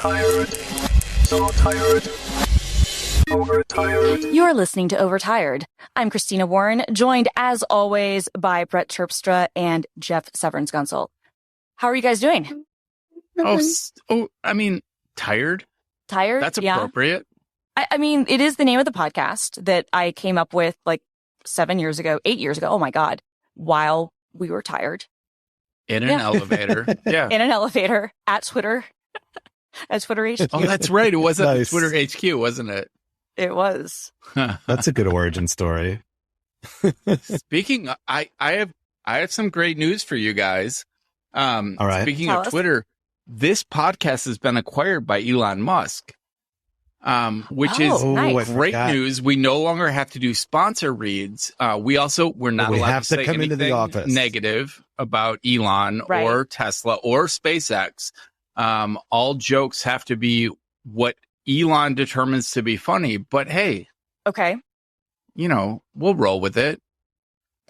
Overtired. So tired. Overtired. You're listening to Overtired. I'm Christina Warren, joined as always by Brett Terpstra and Jeff Severance-Gunsel. How are you guys doing? I mean, tired. Tired? That's appropriate. Yeah. I mean, it is the name of the podcast that I came up with like 8 years ago. Oh my God. While we were tired. In an elevator. Yeah. In an elevator at Twitter. At Twitter HQ. Oh, that's right. It was at Nice. Twitter HQ, wasn't it? It was. That's a good origin story. Speaking, I have some great news for you guys. All right. Speaking Tell of us. Twitter, this podcast has been acquired by Elon Musk, which is nice. I great forgot. news. We no longer have to do sponsor reads. We're not We allowed have to to say come into the anything office. negative about Elon Right. or Tesla or SpaceX. All jokes have to be what Elon determines to be funny. But hey, Okay. we'll roll with it.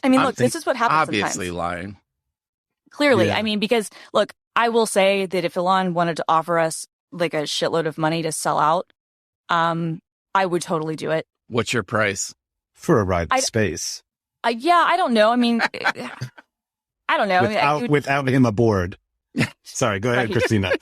I mean, I look, think this is what happens Obviously sometimes. lying. Clearly. Yeah. I mean, because look, I will say that if Elon wanted to offer us like a shitload of money to sell out, I would totally do it. What's your price? For a ride to space. Yeah, I don't know. I mean, I don't know. I mean, Without him aboard. Sorry, go ahead, Right. Christina.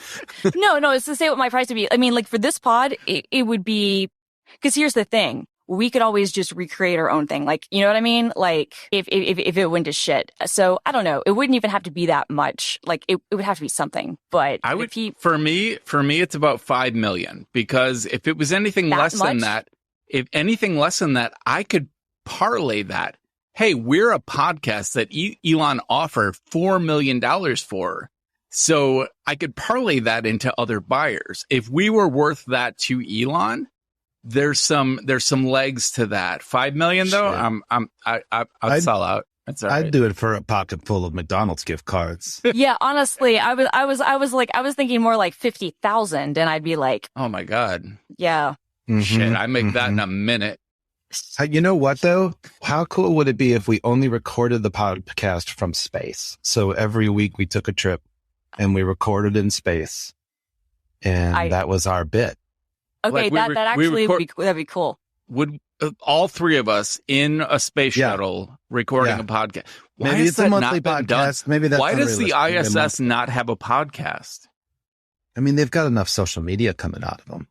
No, it's to say what my price would be. I mean, like for this pod, it would be, because here's the thing. We could always just recreate our own thing. Like, you know what I mean? Like if it went to shit. So I don't know. It wouldn't even have to be that much. Like it would have to be something, but I would, if for me, it's about 5 million, because if it was anything That less than much? that, if anything less than that, I could parlay that. Hey, we're a podcast that Elon offered $4 million for. So I could parlay that into other buyers. If we were worth that to Elon, there's some legs to that. 5 million though, Sure. I'd sell out. That's all right. I'd do it for a pocket full of McDonald's gift cards. yeah, honestly, I was thinking more like 50,000, and I'd be like, Oh my God. yeah. Shit, I make that in a minute. You know what, though? How cool would it be if we only recorded the podcast from space? So every week we took a trip and we recorded in space. And that was our bit. Okay, Like, that actually that'd be cool. Would all three of us in a space shuttle recording a podcast? Why Maybe has it's a that monthly not been done? podcast. Maybe that's Why does the unrealistic. Maybe a ISS not have a podcast? I mean, they've got enough social media coming out of them.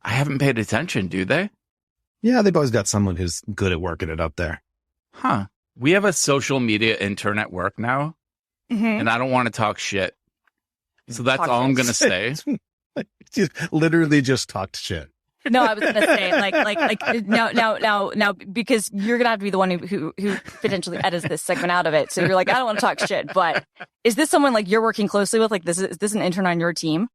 I haven't paid attention, do they? Yeah, they've always got someone who's good at working it up there. Huh. We have a social media intern at work now, Mhm. and I don't want to talk shit. So that's Talk all I'm shit. going to say. Just literally just talked shit. No, I was gonna say like now because you're gonna have to be the one who potentially edits this segment out of it. So you're like, I don't want to talk shit, but is this someone like you're working closely with? Like, is this an intern on your team?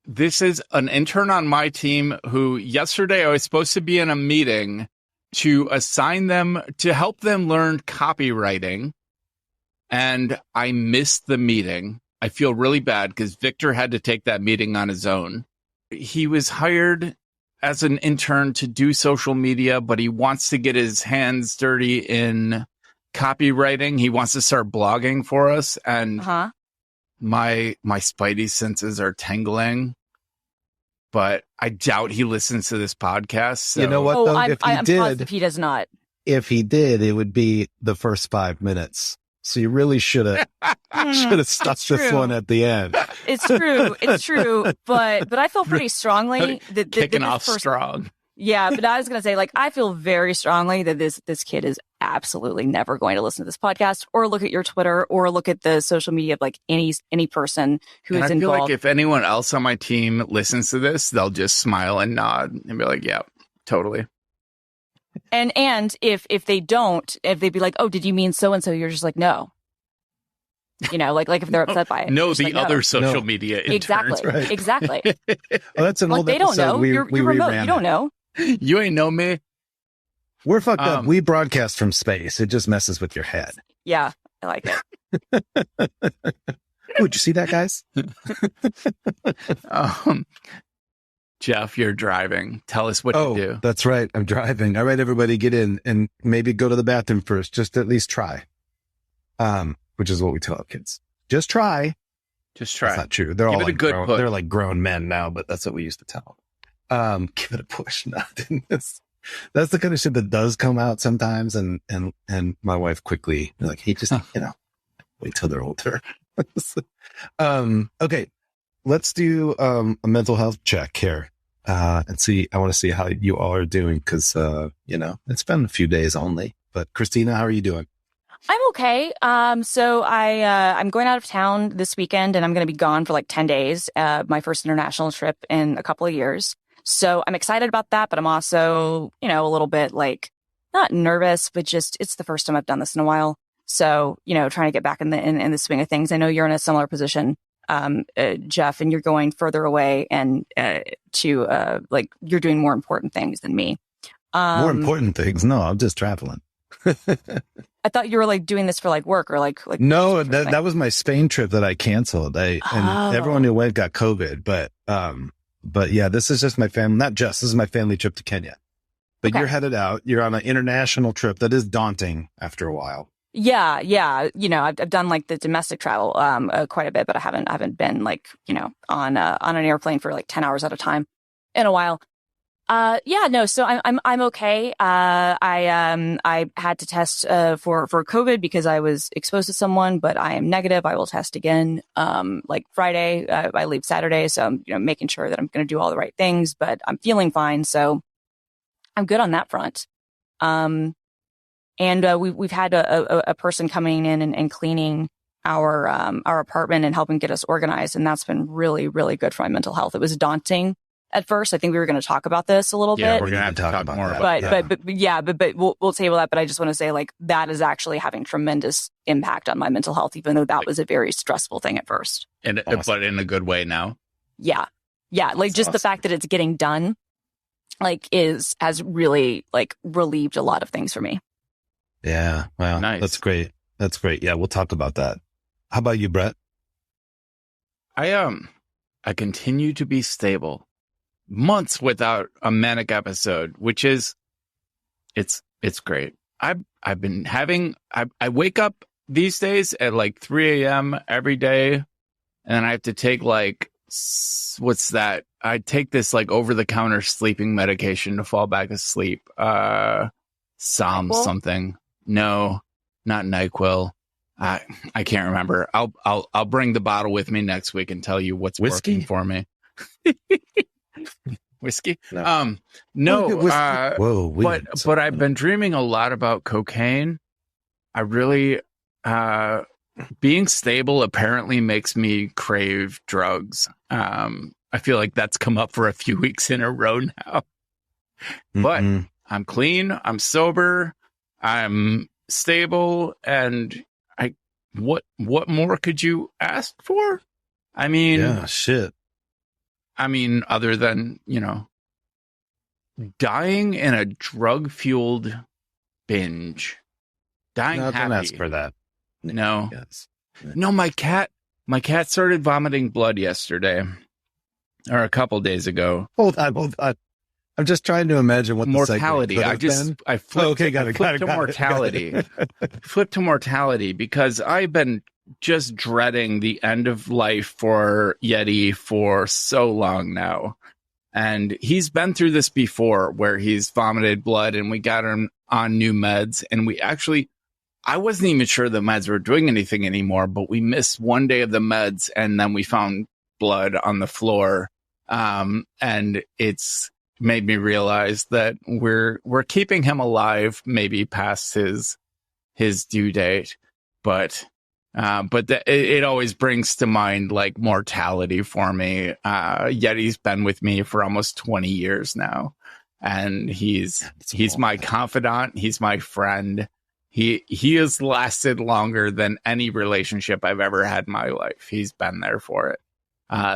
This is an intern on my team who yesterday I was supposed to be in a meeting to assign them to help them learn copywriting. And I missed the meeting. I feel really bad because Victor had to take that meeting on his own. He was hired as an intern to do social media, but he wants to get his hands dirty in copywriting. He wants to start blogging for us. And my spidey senses are tingling, but I doubt he listens to this podcast. So. You know what, Oh, though? I'm If he positive did, he does not. it would be the first 5 minutes. So you really should have stuck It's this true. one at the end. It's true, but I feel pretty strongly that Kicking this off person- strong. Yeah, but I was gonna say, like, I feel very strongly that this kid is absolutely never going to listen to this podcast or look at your Twitter or look at the social media of like any person who And is I feel involved. like if anyone else on my team listens to this, they'll just smile and nod and be like, yeah, totally. And if they don't, if they'd be like, oh, did you mean so and so? You're just like, no. You know, like if they're upset by it. No, you're just the like, other social No. media interns. Exactly. right. Exactly. Oh, that's an Like old they don't episode. know. We You're remote. reran You don't it. know. You ain't know me. We're fucked up. We broadcast from space. It just messes with your head. Yeah, I like it. Ooh, did you see that, guys? Jeff, you're driving. Tell us what to do. That's right. I'm driving. All right, everybody get in and maybe go to the bathroom first. Just at least try. Which is what we tell our kids. Just try. Just try. That's not true. They're Give all it a like good grown, push. they're like grown men now, but that's what we used to tell them. Give it a push. That's the kind of shit that does come out sometimes. And my wife quickly like, hey, just, wait till they're older. Okay. Let's do, a mental health check here. And see, I want to see how you all are doing. Cause, it's been a few days only, but Christina, how are you doing? I'm okay. So I'm going out of town this weekend and I'm going to be gone for like 10 days. My first international trip in a couple of years. So I'm excited about that, but I'm also, a little bit like not nervous, but just it's the first time I've done this in a while. So, trying to get back in the swing of things. I know you're in a similar position, Jeff, and you're going further away and to you're doing more important things than me. More important things? No, I'm just traveling. I thought you were like doing this for like work or like no, that was my Spain trip that I canceled. And everyone who went got COVID, but yeah, this is just my family, this is my family trip to Kenya, but You're headed out, you're on an international trip that is daunting after a while. Yeah. I've done like the domestic travel, quite a bit, but I haven't been like, on an airplane for like 10 hours at a time in a while. So I'm okay. I had to test, for COVID because I was exposed to someone, but I am negative. I will test again, like Friday. I leave Saturday. So I'm, making sure that I'm going to do all the right things, but I'm feeling fine. So I'm good on that front. And we've had a person coming in and cleaning our apartment and helping get us organized. And that's been really, really good for my mental health. It was daunting at first. I think we were going to talk about this a little bit. Yeah, we're going to have to talk more about that. But we'll table that. But I just want to say like that is actually having tremendous impact on my mental health, even though that was a very stressful thing at first. But in a good way now. Yeah. Yeah. Like just the fact that it's getting done, like has really like relieved a lot of things for me. Yeah. Wow. Nice. That's great. That's great. Yeah. We'll talk about that. How about you, Brett? I continue to be stable. Months without a manic episode, which is, it's great. I've been having, I wake up these days at like 3 a.m. every day. And then I have to take like, what's that? I take this like over the counter sleeping medication to fall back asleep. Something. No, not NyQuil. I can't remember. I'll bring the bottle with me next week and tell you what's working for me. Whiskey? No. But I've been dreaming a lot about cocaine. I really, being stable apparently makes me crave drugs. I feel like that's come up for a few weeks in a row now. But I'm clean. I'm sober. I'm stable. And what more could you ask for? I mean, yeah, shit. I mean, other than, dying in a drug-fueled binge. Dying happy. Don't ask for that. No. Yes. No, my cat started vomiting blood yesterday. Or a couple days ago. Hold on. I'm just trying to imagine what mortality. I flipped to mortality. Flipped to mortality because I've been just dreading the end of life for Yeti for so long now. And he's been through this before where he's vomited blood and we got him on new meds. And I wasn't even sure the meds were doing anything anymore, but we missed one day of the meds and then we found blood on the floor. And it's made me realize that we're keeping him alive, maybe past his due date, but it always brings to mind like mortality for me. Yeti's been with me for almost 20 years now, and he's my confidant. He's my friend. He has lasted longer than any relationship I've ever had in my life. He's been there for it.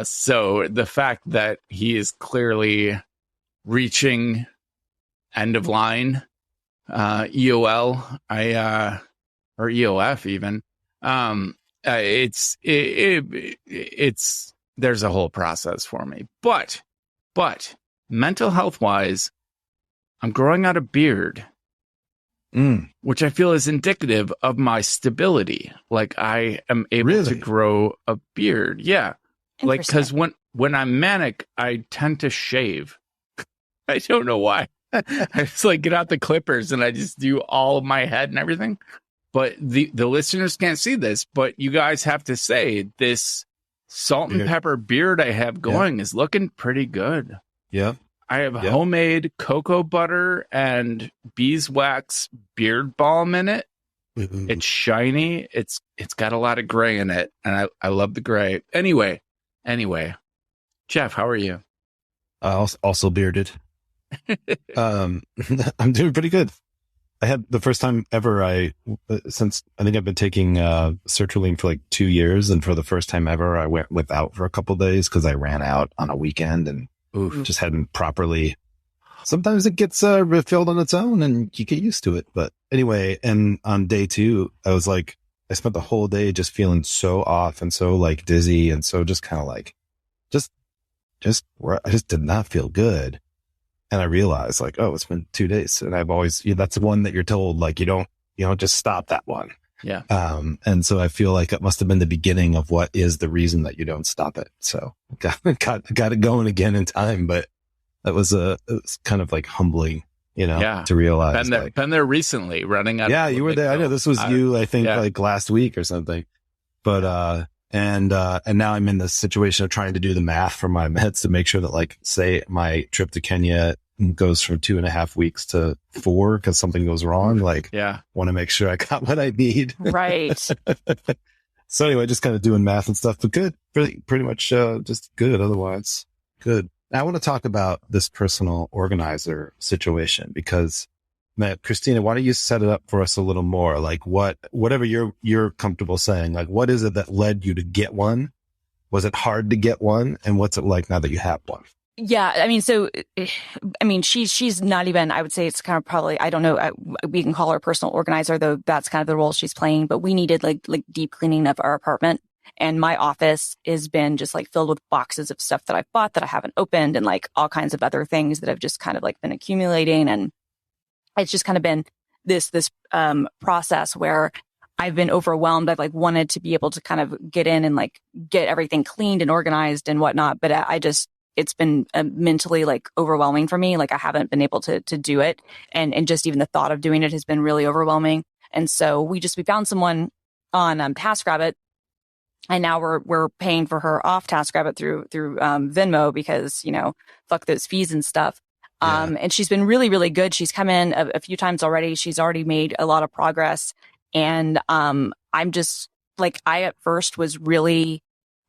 So the fact that he is clearly reaching end of line, EOL, or EOF even. It's there's a whole process for me, but mental health wise, I'm growing out a beard which I feel is indicative of my stability. Like I am able to grow a beard. Yeah. Like, because when I'm manic, I tend to shave. I don't know why. I just like get out the clippers and I just do all of my head and everything. But the listeners can't see this, but you guys have to say this salt and pepper beard I have going is looking pretty good. Yeah. I have homemade cocoa butter and beeswax beard balm in it. It's shiny. It's got a lot of gray in it. And I love the gray. Anyway, Jeff, how are you? Also bearded. I'm doing pretty good. I had the first time ever since I think I've been taking sertraline for like 2 years, and for the first time ever I went without for a couple of days because I ran out on a weekend and just hadn't properly. Sometimes it gets refilled on its own and you get used to it. But anyway, and on day 2, I was like, I spent the whole day just feeling so off and so like dizzy and so just kind of like I just did not feel good. And I realized like, oh, it's been 2 days. And I've always, that's the one that you're told, like, you don't just stop that one. Yeah. And so I feel like it must've been the beginning of what is the reason that you don't stop it. So got it going again in time, but it was kind of like humbling, to realize. Been there recently running out. Yeah. You were there. I know this was you, I think like last week or something, but, and now I'm in this situation of trying to do the math for my meds to make sure that, like, say my trip to Kenya goes from 2.5 weeks to 4 because something goes wrong. Like, want to make sure I got what I need. Right. So anyway, just kind of doing math and stuff, but good. Pretty much, just good. Otherwise, good. Now I want to talk about this personal organizer situation because, man, Christina, why don't you set it up for us a little more? Like whatever you're comfortable saying, like, what is it that led you to get one? Was it hard to get one? And what's it like now that you have one? Yeah. I mean, she's not even, I would say it's kind of probably, I don't know, we can call her a personal organizer, though that's kind of the role she's playing, but we needed like deep cleaning of our apartment. And my office has been just like filled with boxes of stuff that I've bought that I haven't opened and like all kinds of other things that have just kind of like been accumulating. And it's just kind of been this process where I've been overwhelmed. I've like wanted to be able to kind of get in and like get everything cleaned and organized and whatnot. But it's been mentally like overwhelming for me. Like I haven't been able to do it. And just even the thought of doing it has been really overwhelming. And so we found someone on TaskRabbit. And now we're paying for her off TaskRabbit through Venmo because, fuck those fees and stuff. And she's been really, really good. She's come in a few times already. She's already made a lot of progress. And I'm just like, I at first was really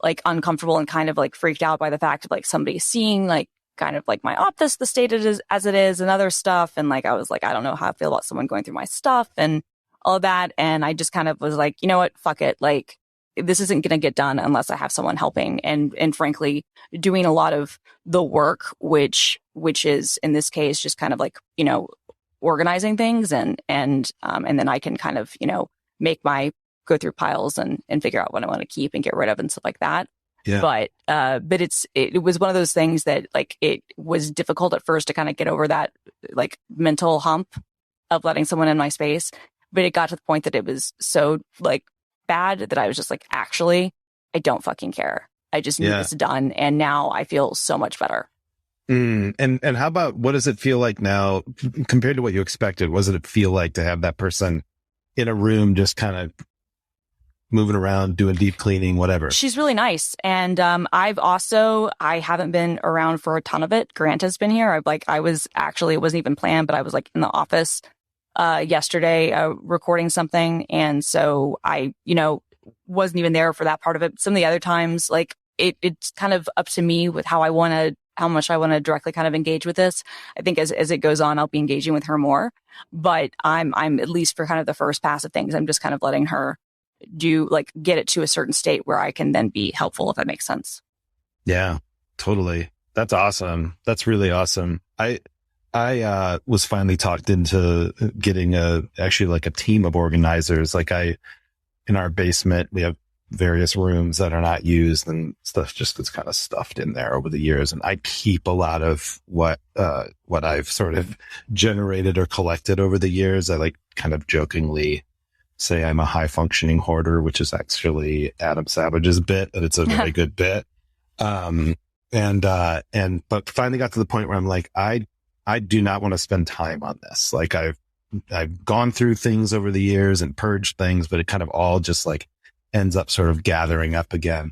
like uncomfortable and kind of like freaked out by the fact of like somebody seeing like kind of like my office, the state it is as it is and other stuff. And like, I was like, I don't know how I feel about someone going through my stuff and all of that. And I just kind of was like, you know what, fuck it. Like, this isn't going to get done unless I have someone helping and frankly doing a lot of the work, which is in this case, just kind of like, organizing things and then I can kind of, go through piles and figure out what I want to keep and get rid of and stuff like that. Yeah. But it was one of those things that like, it was difficult at first to kind of get over that like mental hump of letting someone in my space. But it got to the point that it was so like bad that I was just like, actually, I don't fucking care. I just need this done. And now I feel so much better. And how about, what does it feel like now compared to what you expected? What does it feel like to have that person in a room, just kind of moving around, doing deep cleaning, whatever? She's really nice. And, I haven't been around for a ton of it. Grant has been here. It wasn't even planned, but I was like in the office yesterday, recording something. And so I, wasn't even there for that part of it. Some of the other times, like it's kind of up to me with how much I want to directly kind of engage with this. I think as it goes on, I'll be engaging with her more, but I'm at least for kind of the first pass of things, I'm just kind of letting her get it to a certain state where I can then be helpful, if that makes sense. Yeah, totally. That's awesome. That's really awesome. I was finally talked into getting actually like a team of organizers. Like in our basement, we have various rooms that are not used, and stuff just gets kind of stuffed in there over the years. And I keep a lot of what I've sort of generated or collected over the years. I like kind of jokingly say I'm a high functioning hoarder, which is actually Adam Savage's bit, and it's a very good bit. But finally got to the point where I'm like, I do not want to spend time on this. Like I've gone through things over the years and purged things, but it kind of all just like ends up sort of gathering up again.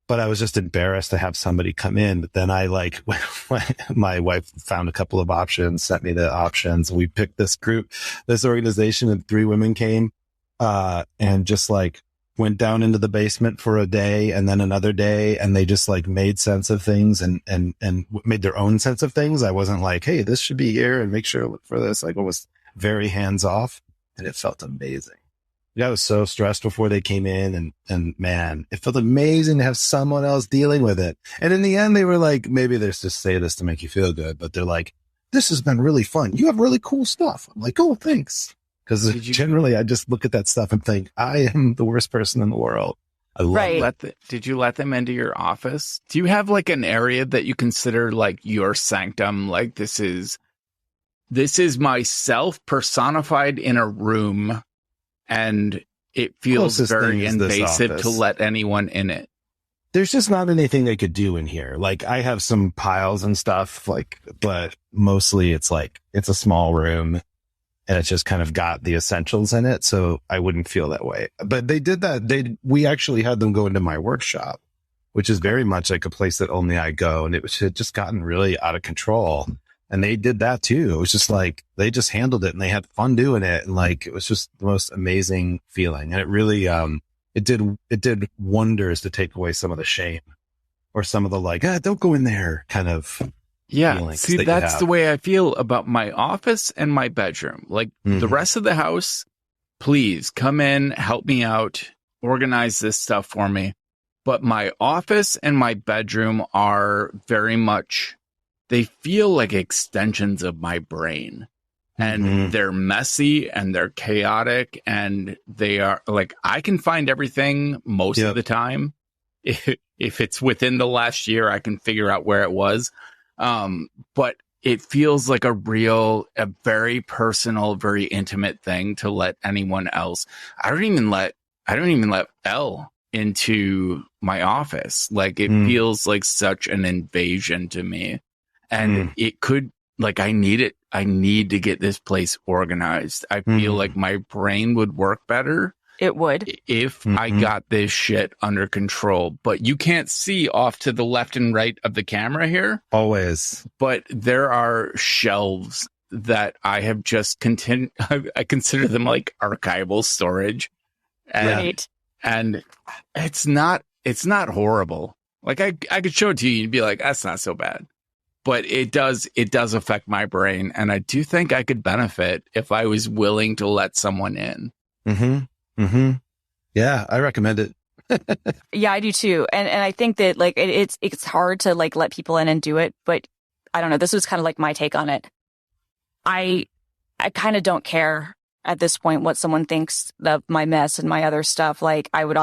But I was just embarrassed to have somebody come in. But then I like, my wife found a couple of options, sent me the options. We picked this organization, and 3 women came, and just like went down into the basement for a day and then another day. And they just like made sense of things and made their own sense of things. I wasn't like, hey, this should be here and make sure to look for this. Like, it was very hands off, and it felt amazing. I was so stressed before they came in, and man, it felt amazing to have someone else dealing with it. And in the end, they were like, maybe they just say this to make you feel good, but they're like, this has been really fun. You have really cool stuff. I'm like, oh, thanks. Because generally I just look at that stuff and think, I am the worst person in the world. I love it. Did you let them into your office? Do you have like an area that you consider like your sanctum? Like this is myself personified in a room, and it feels very invasive to let anyone in it. There's just not anything they could do in here. Like I have some piles and stuff, like, but mostly it's like, it's a small room and it's just kind of got the essentials in it. So I wouldn't feel that way. But they did that. We actually had them go into my workshop, which is very much like a place that only I go. And it had just gotten really out of control. And they did that too. It was just like, they just handled it and they had fun doing it. And like, it was just the most amazing feeling. And it really, it did wonders to take away some of the shame or some of the like, don't go in there kind of. Yeah. See, that's the way I feel about my office and my bedroom. Like the rest of the house, please come in, help me out, organize this stuff for me. But my office and my bedroom are very much, they feel like extensions of my brain, and they're messy and they're chaotic, and they are like, I can find everything most of the time. If it's within the last year, I can figure out where it was. But it feels like a very personal, very intimate thing to let anyone else. I don't even let Elle into my office. Like it feels like such an invasion to me. And it could, like, I need to get this place organized. I feel like my brain would work better. It would. If I got this shit under control. But you can't see off to the left and right of the camera here. Always. But there are shelves that I have just I consider them like archival storage. And, and it's not horrible. Like I could show it to you and you'd be like, that's not so bad. But it does affect my brain. And I do think I could benefit if I was willing to let someone in. Yeah, I recommend it. Yeah, I do too. And I think that like it's hard to like let people in and do it, but I don't know. This was kind of like my take on it. I kind of don't care at this point what someone thinks of my mess and my other stuff. Like I would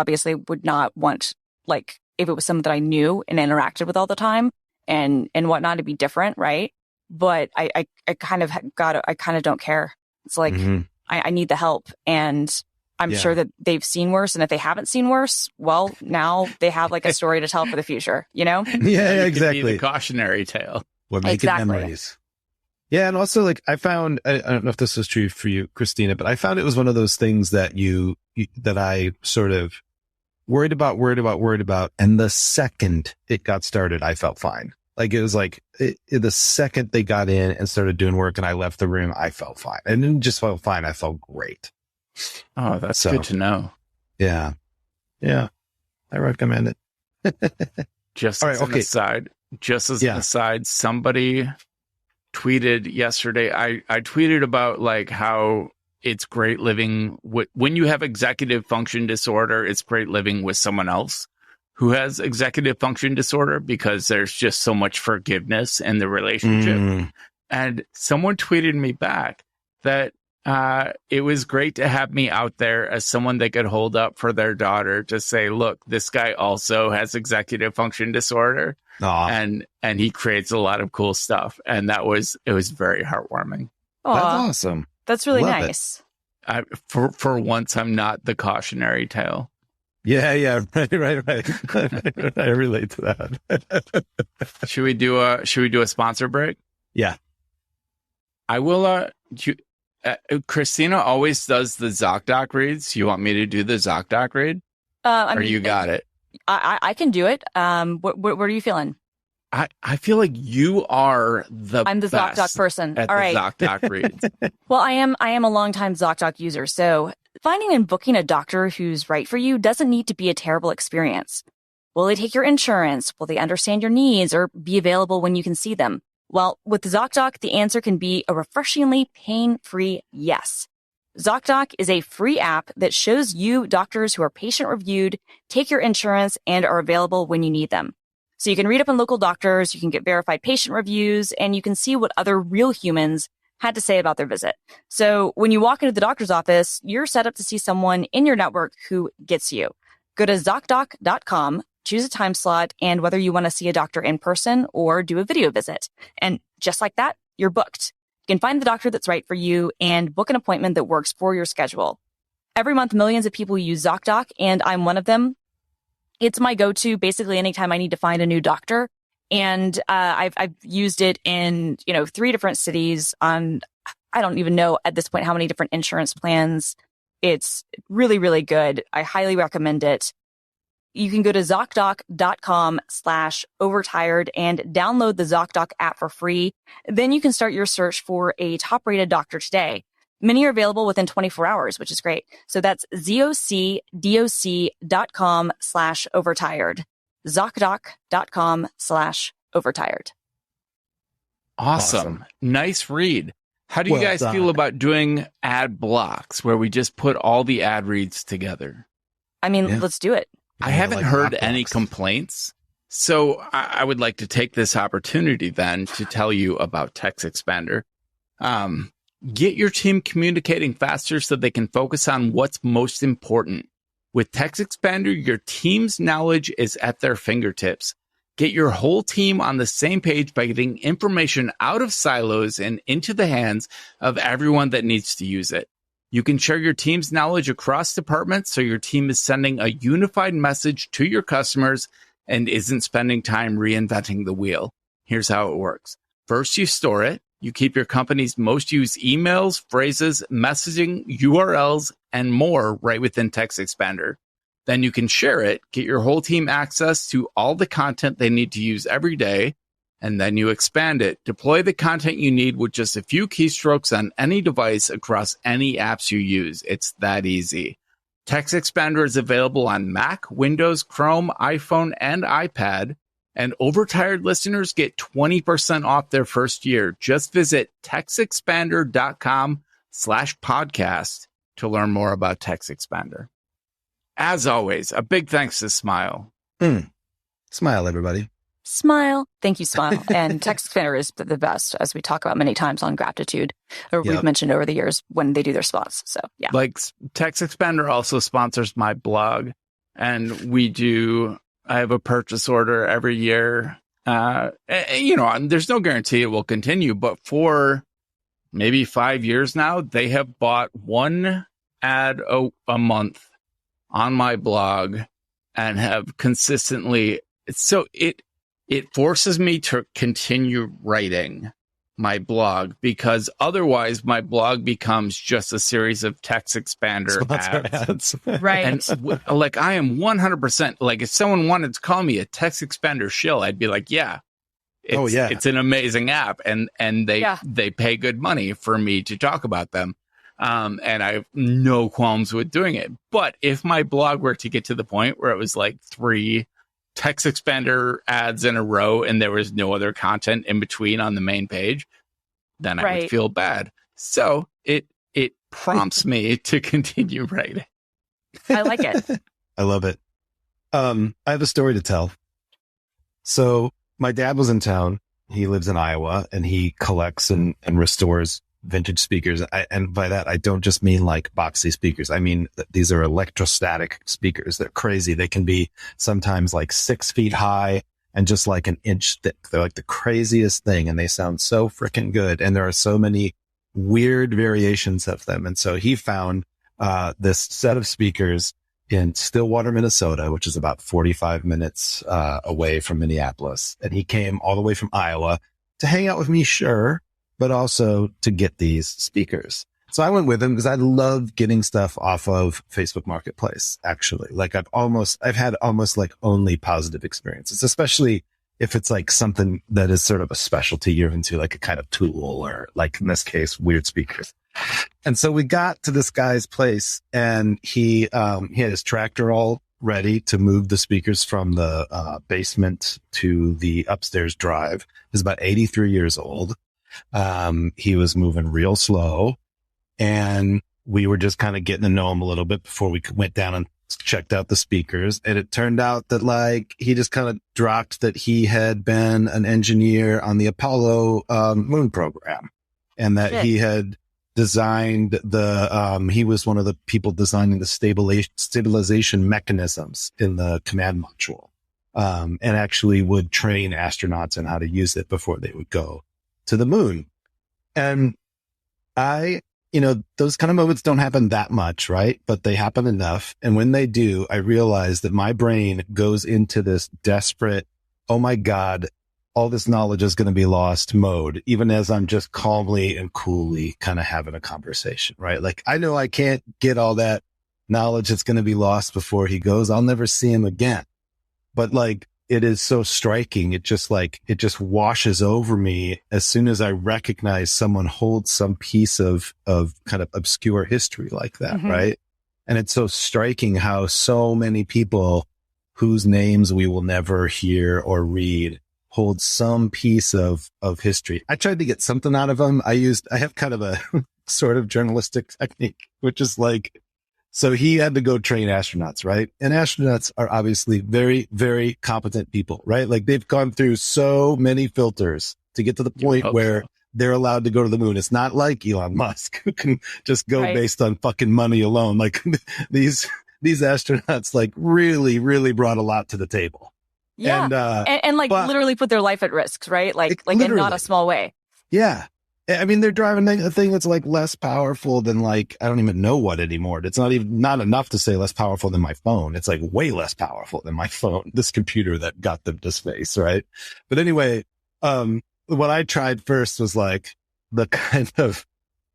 not want, like, if it was someone that I knew and interacted with all the time and whatnot, to be different, right? But I kind of don't care. It's like I need the help, and I'm sure that they've seen worse. And if they haven't seen worse, well, now they have like a story to tell for the future, you know? Yeah, exactly. The cautionary tale. We're making memories. Yeah. And also, like, I found, I don't know if this was true for you, Christina, but I found it was one of those things that that I sort of worried about. And the second it got started, I felt fine. Like it was like the second they got in and started doing work and I left the room, I felt fine. I didn't just felt fine. I felt great. Oh, that's good to know. Yeah. Yeah. I recommend it. Just as an aside, somebody tweeted yesterday. I tweeted about like how it's great living when you have executive function disorder. It's great living with someone else who has executive function disorder because there's just so much forgiveness in the relationship. And someone tweeted me back that it was great to have me out there as someone they could hold up for their daughter to say, look, this guy also has executive function disorder. Aw. And he creates a lot of cool stuff. And it was very heartwarming. That's Aw, awesome. that's really Love it. nice. For once, I'm not the cautionary tale. Yeah. Right. I relate to that. Should we do a sponsor break? Yeah. I will. Christina always does the ZocDoc reads. You want me to do the ZocDoc read? I Or mean, you got it? I can do it. What are you feeling? I feel like you are I'm the best ZocDoc person. at All the right. ZocDoc reads. Well, I am a longtime ZocDoc user, so finding and booking a doctor who's right for you doesn't need to be a terrible experience. Will they take your insurance? Will they understand your needs or be available when you can see them? Well, with ZocDoc, the answer can be a refreshingly pain-free yes. ZocDoc is a free app that shows you doctors who are patient-reviewed, take your insurance, and are available when you need them. So you can read up on local doctors, you can get verified patient reviews, and you can see what other real humans had to say about their visit. So when you walk into the doctor's office, you're set up to see someone in your network who gets you. Go to ZocDoc.com, choose a time slot, and whether you want to see a doctor in person or do a video visit. And just like that, you're booked. You can find the doctor that's right for you and book an appointment that works for your schedule. Every month, millions of people use ZocDoc, and I'm one of them. It's my go-to basically anytime I need to find a new doctor. And I've used it in 3 different cities on, I don't even know at this point how many different insurance plans. It's really, really good. I highly recommend it. You can go to ZocDoc.com/overtired and download the ZocDoc app for free. Then you can start your search for a top-rated doctor today. Many are available within 24 hours, which is great. So that's ZocDoc.com/overtired. ZocDoc.com/overtired. Awesome. Nice read. How do you Well guys done. feel about doing ad blocks where we just put all the ad reads together? I mean, Yeah. let's do it. I Yeah, haven't like heard block any blocks. complaints. So I would like to take this opportunity then to tell you about TextExpander. Get your team communicating faster so they can focus on what's most important. With TextExpander, your team's knowledge is at their fingertips. Get your whole team on the same page by getting information out of silos and into the hands of everyone that needs to use it. You can share your team's knowledge across departments so your team is sending a unified message to your customers and isn't spending time reinventing the wheel. Here's how it works. First, you store it. You keep your company's most used emails, phrases, messaging, URLs, and more right within TextExpander. Then you can share it, get your whole team access to all the content they need to use every day, and then you expand it. Deploy the content you need with just a few keystrokes on any device across any apps you use. It's that easy. TextExpander is available on Mac, Windows, Chrome, iPhone, and iPad. And Overtired listeners get 20% off their first year. Just visit textexpander.com/podcast to learn more about TextExpander. As always, a big thanks to Smile. Smile, everybody. Smile. Thank you, Smile. And TextExpander is the best, as we talk about many times on Gratitude, or we've Yep. mentioned over the years when they do their spots. So, yeah. Like TextExpander also sponsors my blog, and I have a purchase order every year. There's no guarantee it will continue, but for maybe 5 years now, they have bought one ad a month on my blog and have consistently. So it forces me to continue writing my blog because otherwise my blog becomes just a series of TextExpander ads. Right. And I am 100% like, if someone wanted to call me a TextExpander shill, I'd be like, yeah, it's an amazing app, and they pay good money for me to talk about them. And I have no qualms with doing it. But if my blog were to get to the point where it was like 3 TextExpander ads in a row and there was no other content in between on the main page, then I would feel bad. So it prompts me to continue writing. I like it. I love it. I have a story to tell. So my dad was in town. He lives in Iowa and he collects and restores vintage speakers. And by that, I don't just mean like boxy speakers. I mean, these are electrostatic speakers. They're crazy. They can be sometimes like 6 feet high and just like an inch thick. They're like the craziest thing, and they sound so freaking good. And there are so many weird variations of them. And so he found this set of speakers in Stillwater, Minnesota, which is about 45 minutes away from Minneapolis. And he came all the way from Iowa to hang out with me, sure, but also to get these speakers. So I went with him because I love getting stuff off of Facebook Marketplace, actually. Like I've had almost like only positive experiences, especially if it's like something that is sort of a specialty you're into, like a kind of tool, or like in this case, weird speakers. And so we got to this guy's place, and he had his tractor all ready to move the speakers from the basement to the upstairs drive. He's about 83 years old. He was moving real slow, and we were just kind of getting to know him a little bit before we went down and checked out the speakers. And it turned out that like he just kind of dropped that he had been an engineer on the Apollo moon program, and that he had designed he was one of the people designing the stabilization mechanisms in the command module, and actually would train astronauts in how to use it before they would go to the moon. And those kind of moments don't happen that much, right? But they happen enough. And when they do, I realize that my brain goes into this desperate, oh my God, all this knowledge is going to be lost mode, even as I'm just calmly and coolly kind of having a conversation, right? Like I know I can't get all that knowledge that's going to be lost before he goes. I'll never see him again. But like, it is so striking. It just washes over me as soon as I recognize someone holds some piece of kind of obscure history like that. Mm-hmm. Right. And it's so striking how so many people whose names we will never hear or read hold some piece of history. I tried to get something out of them. I have kind of a sort of journalistic technique, which is like, so he had to go train astronauts, right? And astronauts are obviously very, very competent people, right? Like they've gone through so many filters to get to the point where they're allowed to go to the moon. It's not like Elon Musk who can just go based on fucking money alone. Like these astronauts like really, really brought a lot to the table. Yeah. And literally put their life at risk, right? Like in not a small way. Yeah. I mean, they're driving a thing that's like less powerful than like, I don't even know what anymore. It's not enough to say less powerful than my phone. It's like way less powerful than my phone, this computer that got them to space. Right. But anyway, what I tried first was like the kind of,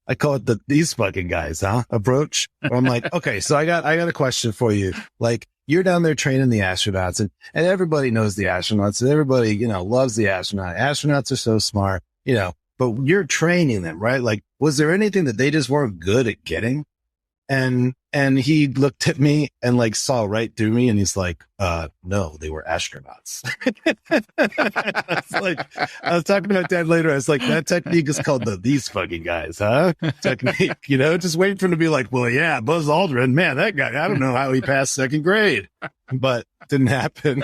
I call it these fucking guys, approach. Where I'm like, okay, so I got a question for you. Like, you're down there training the astronauts, and everybody knows the astronauts, and everybody, loves the astronaut. Astronauts are so smart, but you're training them, right? Like, was there anything that they just weren't good at getting? And he looked at me and like saw right through me, and he's like, no, they were astronauts. I was talking to my dad later. I was like, that technique is called these fucking guys, technique, just waiting for him to be like, well, yeah, Buzz Aldrin, man, that guy, I don't know how he passed second grade, but didn't happen.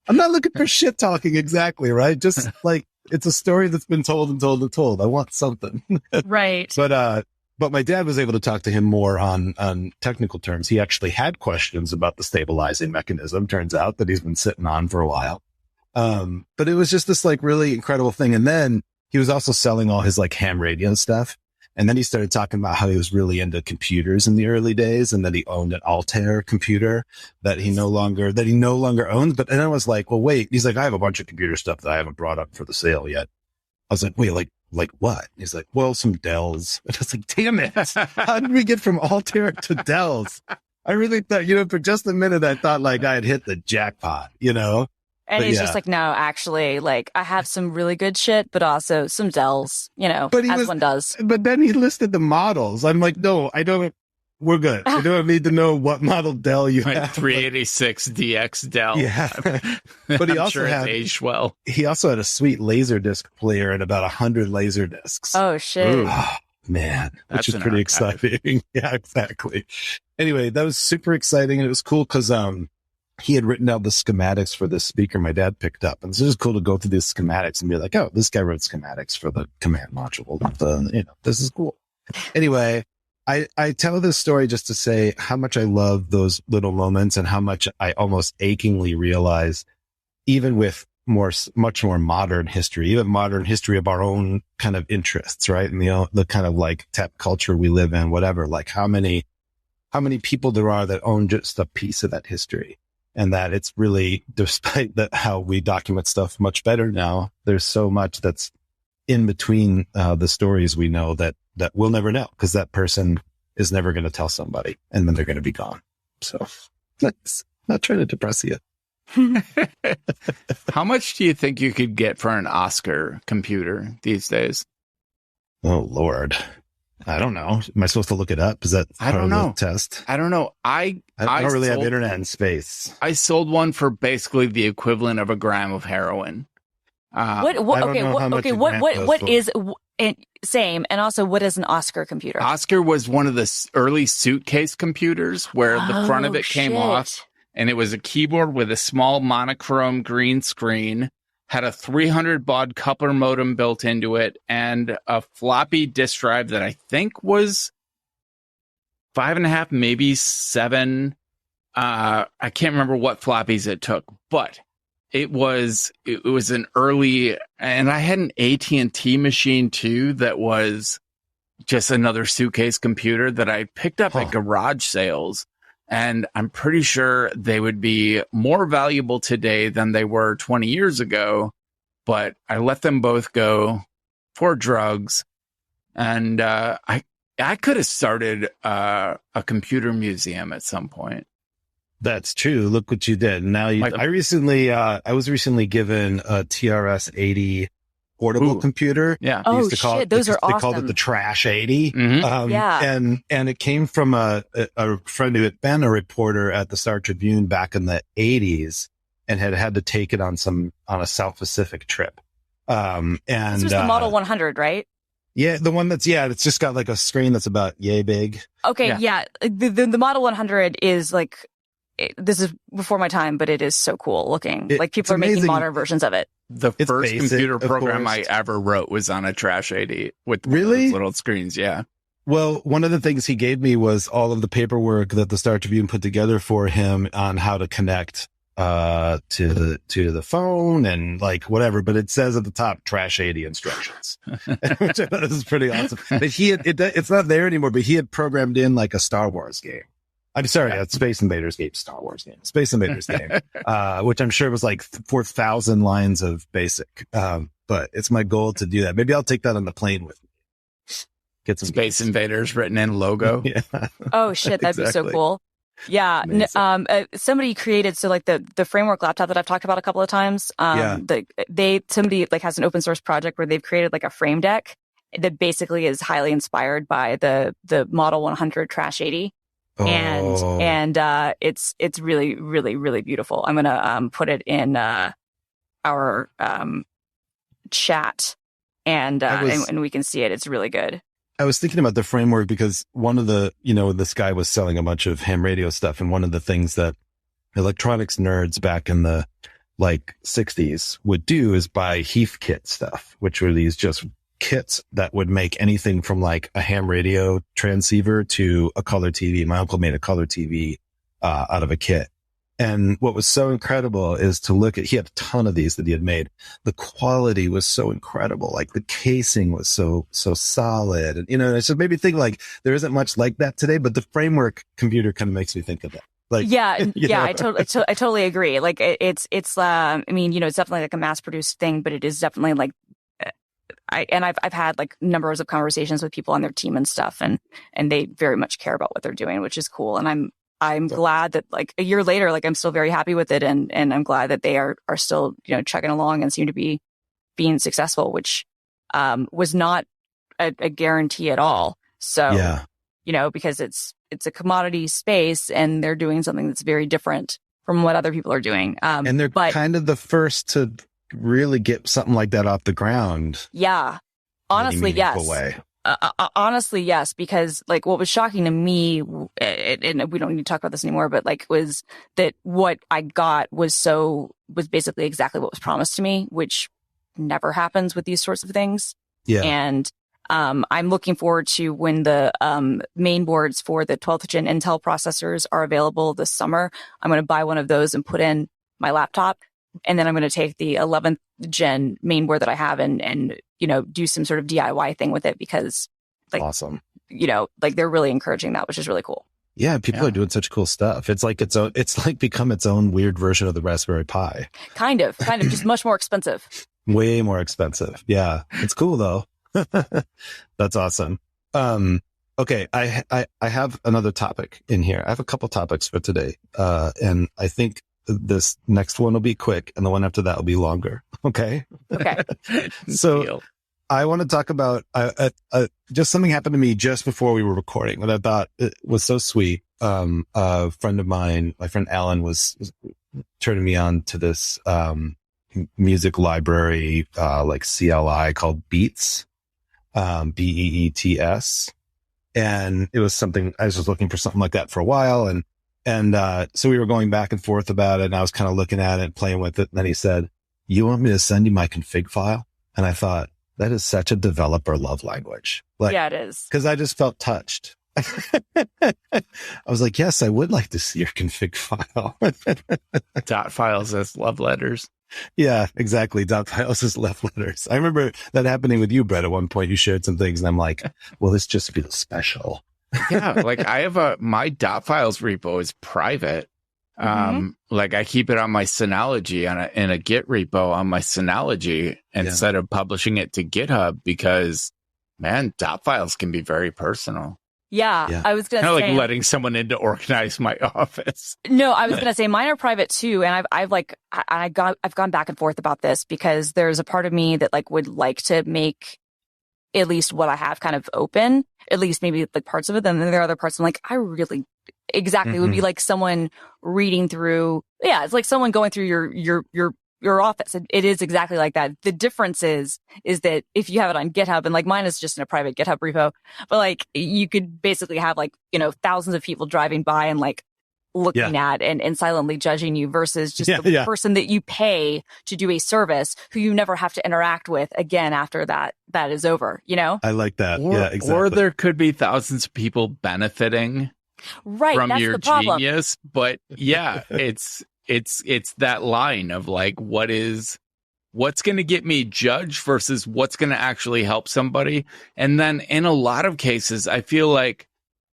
I'm not looking for shit talking exactly, right? Just like, it's a story that's been told and told and told. I want something. Right. But my dad was able to talk to him more on technical terms. He actually had questions about the stabilizing mechanism. Turns out that he's been sitting on for a while. But it was just this like really incredible thing. And then he was also selling all his like ham radio stuff. And then he started talking about how he was really into computers in the early days, and that he owned an Altair computer that he no longer owns. But then I was like, well, wait, he's like, I have a bunch of computer stuff that I haven't brought up for the sale yet. I was like, wait, like what? He's like, well, some Dells. And I was like, damn it. How did we get from Altair to Dells? I really thought, for just a minute, I thought like I had hit the jackpot, And he's just like, no, actually, like I have some really good shit, but also some Dells, one does. But then he listed the models. I'm like, no, I don't. We're good. I don't need to know what model Dell you have. 386 DX Dell. Yeah. But he also had aged well. He also had a sweet Laserdisc player and about 100 Laserdiscs. Oh shit. Oh, man. Which is pretty exciting. Yeah, exactly. Anyway, that was super exciting. And it was cool because he had written out the schematics for this speaker my dad picked up. And it's just cool to go through these schematics and be like, oh, this guy wrote schematics for the command module. This is cool. Anyway, I tell this story just to say how much I love those little moments and how much I almost achingly realize, even with much more modern history, even modern history of our own kind of interests, right? And the kind of like tech culture we live in, whatever, like how many people there are that own just a piece of that history. And that it's really, despite that, how we document stuff much better now, there's so much that's in between the stories we know that we'll never know, because that person is never going to tell somebody and then they're going to be gone. So that's not trying to depress you. How much do you think you could get for an Oscar computer these days? Oh, Lord. I don't know. Am I supposed to look it up? Is that part of the test? I don't know. I don't really have internet in space. I sold one for basically the equivalent of a gram of heroin. Same. And also, what is an Oscar computer? Oscar was one of the early suitcase computers where the front of it came off, and it was a keyboard with a small monochrome green screen, had a 300 baud coupler modem built into it, and a floppy disk drive that I think was 5.5, maybe 7. I can't remember what floppies it took, but it was an early, and I had an AT&T machine too that was just another suitcase computer that I picked up at garage sales. And I'm pretty sure they would be more valuable today than they were 20 years ago. But I let them both go for drugs. And I could have started a computer museum at some point. That's true. Look what you did. Now I was recently given a TRS-80 portable computer. Yeah. Those are awesome. They called it the Trash 80. Mm-hmm. And it came from a friend who had been a reporter at the Star Tribune back in the 80s and had to take it on a South Pacific trip. And this was the Model 100, right? Yeah, the one it's just got like a screen that's about yay big. Okay, yeah. The Model 100 is like, this is before my time, but it is so cool looking. Like people are making modern versions of it. The first computer program I ever wrote was on a Trash 80 with really little screens. Yeah. Well, one of the things he gave me was all of the paperwork that the Star Tribune put together for him on how to connect to the phone and like whatever. But it says at the top Trash 80 instructions, which I thought is pretty awesome. But it's not there anymore. But he had programmed in like a Star Wars game. I'm sorry, a Space Invaders game, Star Wars game, Space Invaders game, which I'm sure was like 4,000 lines of basic. But it's my goal to do that. Maybe I'll take that on the plane with me. Get some Space Invaders written in logo. Yeah. Oh shit, that'd be so cool. Yeah. Somebody created, so like the framework laptop that I've talked about a couple of times. Somebody like has an open source project where they've created like a frame deck that basically is highly inspired by the Model 100 Trash 80. And it's really, really, really beautiful. I'm gonna put it in our chat, and we can see it. It's really good. I was thinking about the framework because one of the, this guy was selling a bunch of ham radio stuff, and one of the things that electronics nerds back in the like 60s would do is buy Heathkit stuff, which were these just kits that would make anything from like a ham radio transceiver to a color TV. My uncle made a color TV out of a kit. And what was so incredible is to look at, he had a ton of these that he had made. The quality was so incredible. Like the casing was so solid. And, it's just made me think like there isn't much like that today, but the framework computer kind of makes me think of that. Like, I totally agree. Like it's definitely like a mass produced thing, but it is definitely like, I've had like numbers of conversations with people on their team and stuff, and they very much care about what they're doing, which is cool. And I'm glad that like a year later, like I'm still very happy with it, and I'm glad that they are still chugging along and seem to be being successful, which was not a guarantee at all. So because it's a commodity space, and they're doing something that's very different from what other people are doing. And they're kind of the first to really get something like that off the ground. Yeah. Honestly, yes. Way. Honestly, yes, because like what was shocking to me, and we don't need to talk about this anymore, but like was that what I got was basically exactly what was promised to me, which never happens with these sorts of things. Yeah. And I'm looking forward to when the main boards for the 12th gen Intel processors are available this summer. I'm going to buy one of those and put in my laptop. And then I'm going to take the 11th gen main board that I have and do some sort of DIY thing with it because like, awesome. Like they're really encouraging that, which is really cool. Yeah. People are doing such cool stuff. It's like become its own weird version of the Raspberry Pi. Kind of just much more expensive. Way more expensive. Yeah. It's cool though. That's awesome. Okay. I have another topic in here. I have a couple topics for today. And I think this next one will be quick and the one after that will be longer. Okay. Okay. So I want to talk about, just something happened to me just before we were recording what I thought it was so sweet. A friend of mine, my friend Alan was turning me on to this, music library, like CLI called Beats, Beets. And it was something I was looking for something like that for a while. And so we were going back and forth about it and I was kind of looking at it, playing with it. And then he said, you want me to send you my config file? And I thought that is such a developer love language. Like, yeah, it is. Cause I just felt touched. I was like, yes, I would like to see your config file. Dot files as love letters. Yeah, exactly. Dot files as love letters. I remember that happening with you, Brett. At one point you shared some things and I'm like, well, this just feels special. Yeah. Like I have my dot files repo is private. Like I keep it on my Synology in a Git repo on my Synology instead of publishing it to GitHub because man, dot files can be very personal. Yeah. I was going to say like letting someone in to organize my office. No, I was going to say mine are private too. And I've gone back and forth about this because there's a part of me that like would like to make at least what I have kind of open, at least maybe like parts of it. And then there are other parts I'm like, I really exactly it would be like someone reading through. Yeah. It's like someone going through your office. It is exactly like that. The difference is that if you have it on GitHub and like mine is just in a private GitHub repo, but like you could basically have like, thousands of people driving by and like looking at and silently judging you versus just the person that you pay to do a service who you never have to interact with again after that is over, I like that. Or, yeah, exactly. Or there could be thousands of people benefiting from that's your the problem. genius. But yeah, it's that line of like, what's going to get me judged versus what's going to actually help somebody. And then in a lot of cases, I feel like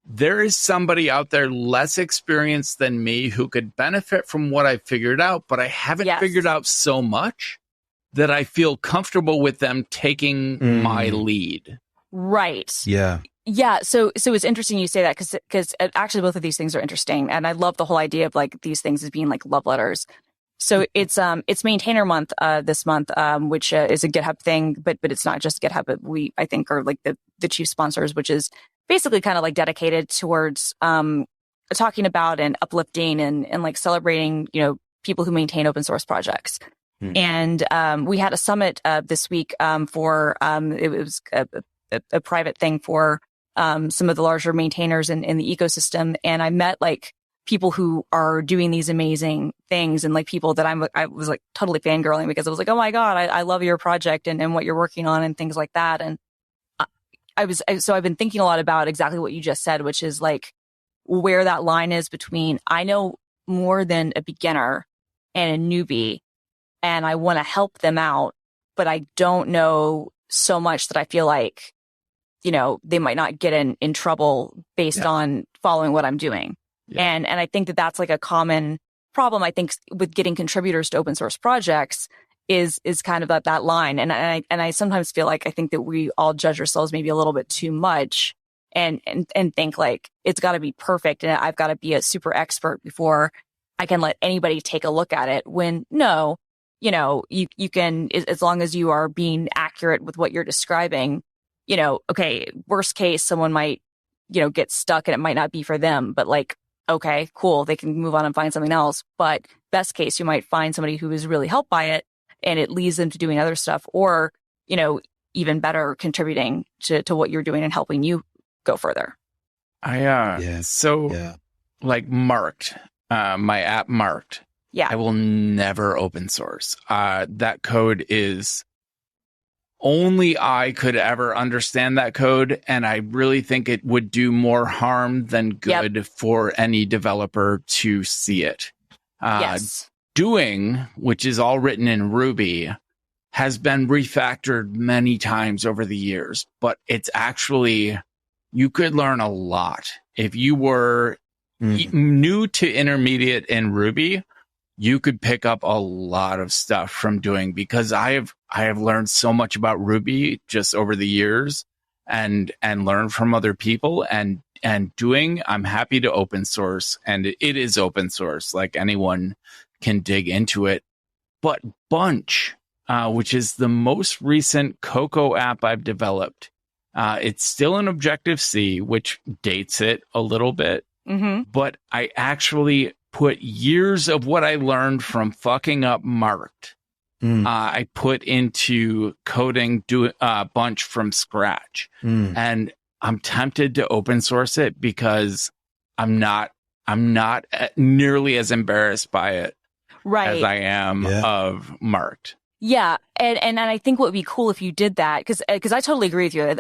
there is somebody out there less experienced than me who could benefit from what I figured out, but I haven't figured out so much that I feel comfortable with them taking my lead. Right. Yeah. Yeah. So it's interesting you say that because actually both of these things are interesting. And I love the whole idea of like these things as being like love letters. So it's Maintainer Month, this month, which is a GitHub thing, but it's not just GitHub, but we, I think, are like the chief sponsors, which is basically kind of like dedicated towards, talking about and uplifting and like celebrating, people who maintain open source projects. And, we had a summit, this week, for, it was a private thing for, some of the larger maintainers in the ecosystem. And I met like people who are doing these amazing things and like people that I was like totally fangirling because I was like, oh my God, I love your project and what you're working on and things like that. And so I've been thinking a lot about exactly what you just said, which is like where that line is between I know more than a beginner and a newbie and I want to help them out, but I don't know so much that I feel like, they might not get in trouble based on following what I'm doing. Yeah. And I think that that's like a common problem, I think, with getting contributors to open source projects is kind of that line. And I sometimes feel like I think that we all judge ourselves maybe a little bit too much and think like it's got to be perfect and I've got to be a super expert before I can let anybody take a look at it. When no, you can, as long as you are being accurate with what you're describing, okay, worst case, someone might, get stuck and it might not be for them, but like, okay, cool, they can move on and find something else. But best case, you might find somebody who is really helped by it and it leads them to doing other stuff. Or, even better contributing to what you're doing and helping you go further. Like Marked, my app Marked. Yeah. I will never open source. That code is only I could ever understand that code. And I really think it would do more harm than good for any developer to see it. Yes. Doing, which is all written in Ruby, has been refactored many times over the years, but it's actually, you could learn a lot. If you were new to intermediate in Ruby, you could pick up a lot of stuff from Doing, because I have learned so much about Ruby just over the years and learn from other people, and Doing, I'm happy to open source, and it is open source, like anyone can dig into it. But Bunch, which is the most recent Cocoa app I've developed, it's still in Objective-C, which dates it a little bit. But I actually put years of what I learned from fucking up Marked. I put into coding Bunch from scratch. And I'm tempted to open source it because I'm not nearly as embarrassed by it as I am of Marked. Yeah. And I think what would be cool if you did that, because I totally agree with you.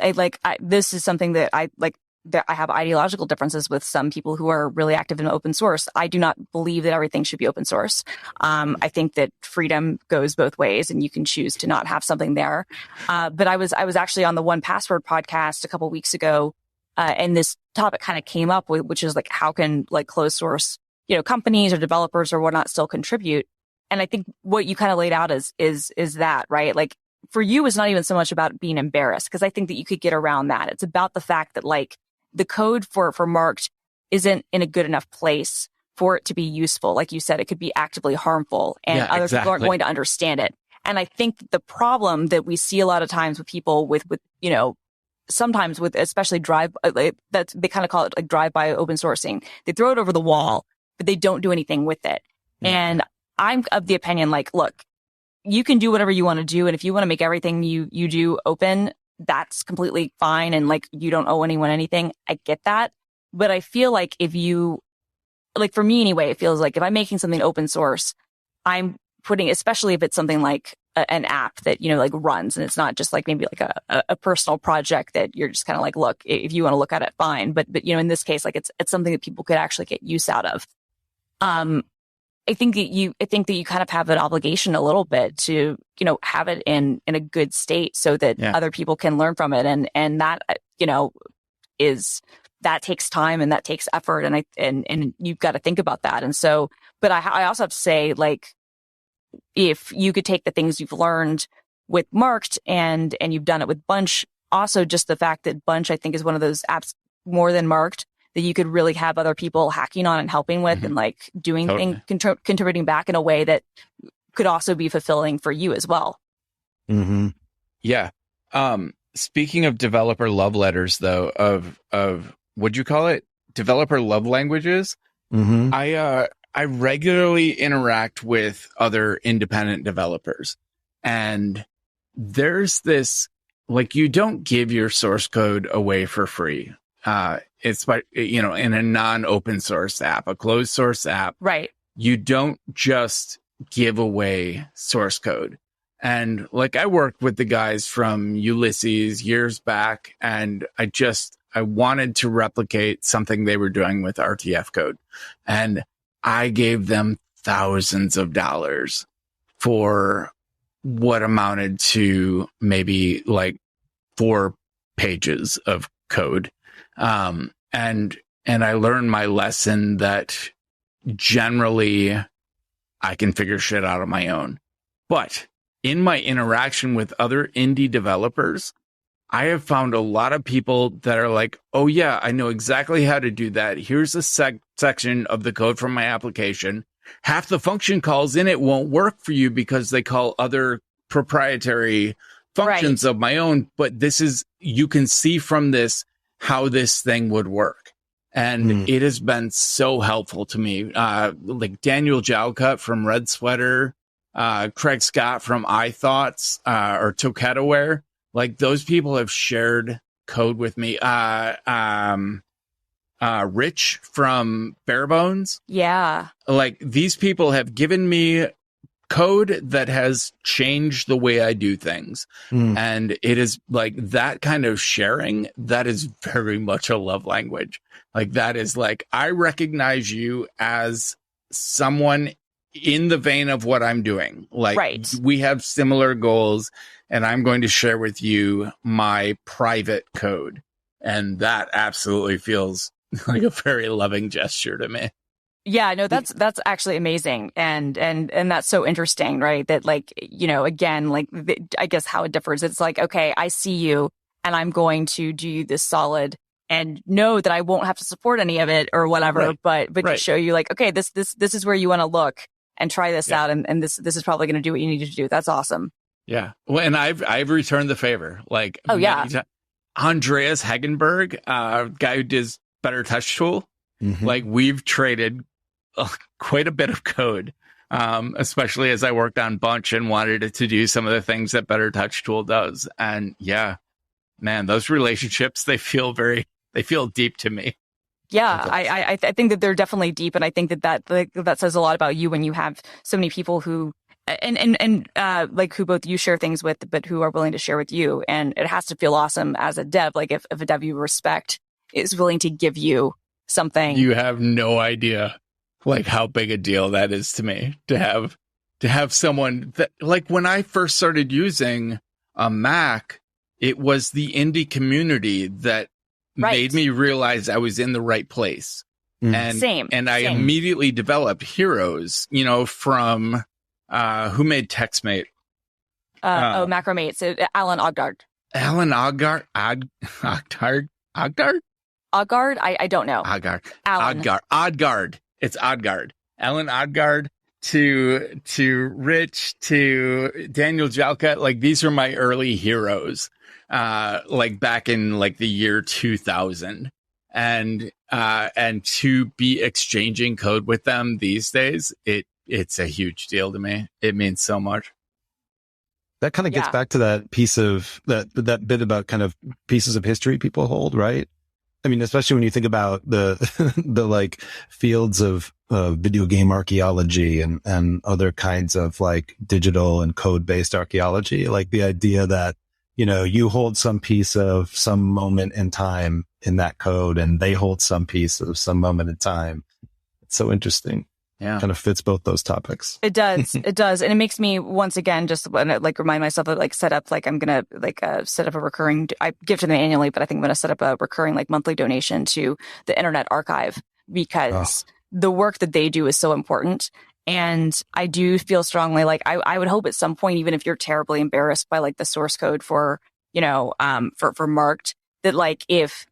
This is something that I like. That I have ideological differences with some people who are really active in open source. I do not believe that everything should be open source. I think that freedom goes both ways, and you can choose to not have something there. But I was actually on the 1Password podcast a couple weeks ago, and this topic kind of came up, which is like, how can like closed source, companies or developers or whatnot still contribute? And I think what you kind of laid out is that, right? Like, for you, it's not even so much about being embarrassed, because I think that you could get around that. It's about the fact that like, the code for Marked isn't in a good enough place for it to be useful. Like you said, it could be actively harmful, and other people aren't going to understand it. And I think the problem that we see a lot of times with people with sometimes with especially that they kind of call it like drive-by open sourcing. They throw it over the wall, but they don't do anything with it. And I'm of the opinion, like, look, you can do whatever you want to do, and if you want to make everything you do open, that's completely fine. And like, you don't owe anyone anything. I get that. But I feel like if you, like, for me anyway, it feels like if I'm making something open source, I'm putting, especially if it's something like an app that, like runs, and it's not just like maybe like a personal project that you're just kind of like, look, if you want to look at it, fine. But in this case, like it's something that people could actually get use out of. I think that you kind of have an obligation a little bit to, have it in a good state so that other people can learn from it. And that, that takes time and that takes effort. And you've got to think about that. And so, but I also have to say, like, if you could take the things you've learned with Marked and you've done it with Bunch, also just the fact that Bunch, I think, is one of those apps more than Marked that you could really have other people hacking on and helping with and like doing things, contributing back in a way that could also be fulfilling for you as well. Yeah. Speaking of developer love letters, though, of what'd you call it? Developer love languages. I regularly interact with other independent developers, and there's this, like, you don't give your source code away for free. It's by, in a non-open source app, a closed source app, right? You don't just give away source code. And like, I worked with the guys from Ulysses years back, and I wanted to replicate something they were doing with RTF code. And I gave them thousands of dollars for what amounted to maybe like 4 pages of code. And I learned my lesson that generally I can figure shit out on my own. But in my interaction with other indie developers, I have found a lot of people that are like, oh yeah, I know exactly how to do that. Here's a section of the code from my application. Half the function calls in it won't work for you because they call other proprietary functions of my own. But you can see from this how this thing would work. And it has been so helpful to me. Like Daniel Jalcut from Red Sweater, Craig Scott from iThoughts, or Toketaware. Like those people have shared code with me. Rich from Barebones. Yeah. Like these people have given me code that has changed the way I do things. And it is like that kind of sharing that is very much a love language. Like that is like, I recognize you as someone in the vein of what I'm doing. Like we have similar goals and I'm going to share with you my private code. And that absolutely feels like a very loving gesture to me. Yeah, no, that's actually amazing. And that's so interesting, right? That like, you know, again, like I guess how it differs. It's like, okay, I see you and I'm going to do you this solid and know that I won't have to support any of it or whatever, but to show you like, okay, this is where you want to look and try this out. And this is probably going to do what you need to do. That's awesome. Yeah. Well, and I've returned the favor. Like, Andreas Hegenberg, guy who does Better Touch Tool. Like we've traded quite a bit of code, especially as I worked on Bunch and wanted it to do some of the things that Better Touch Tool does. And yeah, man, those relationships, they feel deep to me. Yeah, I think that they're definitely deep. And I think that says a lot about you when you have so many people who, and like who both you share things with, but who are willing to share with you. And it has to feel awesome as a dev. Like if a dev you respect is willing to give you something. You have no idea like how big a deal that is to me to have someone that, like when I first started using a Mac, it was the indie community that made me realize I was in the right place. And I immediately developed heroes, you know, from who made TextMate? Macromate. So Alan Ogdard. Alan Ogdard? Ogdard? Ogdard? I don't know. Odgard. It's Odgard. Alan Odgard to Rich to Daniel Jalka. Like these are my early heroes. Like back in like the year 2000. And to be exchanging code with them these days, it's a huge deal to me. It means so much. That kind of gets back to that piece of that bit about kind of pieces of history people hold, right? I mean, especially when you think about the like fields of video game archaeology and other kinds of like digital and code based archaeology, like the idea that, you know, you hold some piece of some moment in time in that code and they hold some piece of some moment in time. It's so interesting. Yeah. Kind of fits both those topics. It does. It does. And it makes me once again, just like remind myself of like set up, like I'm going to like set up a recurring, I give to them annually, but I think I'm going to set up a recurring like monthly donation to the Internet Archive because the work that they do is so important. And I do feel strongly like I would hope at some point, even if you're terribly embarrassed by like the source code for, you know, for Marked, that like if,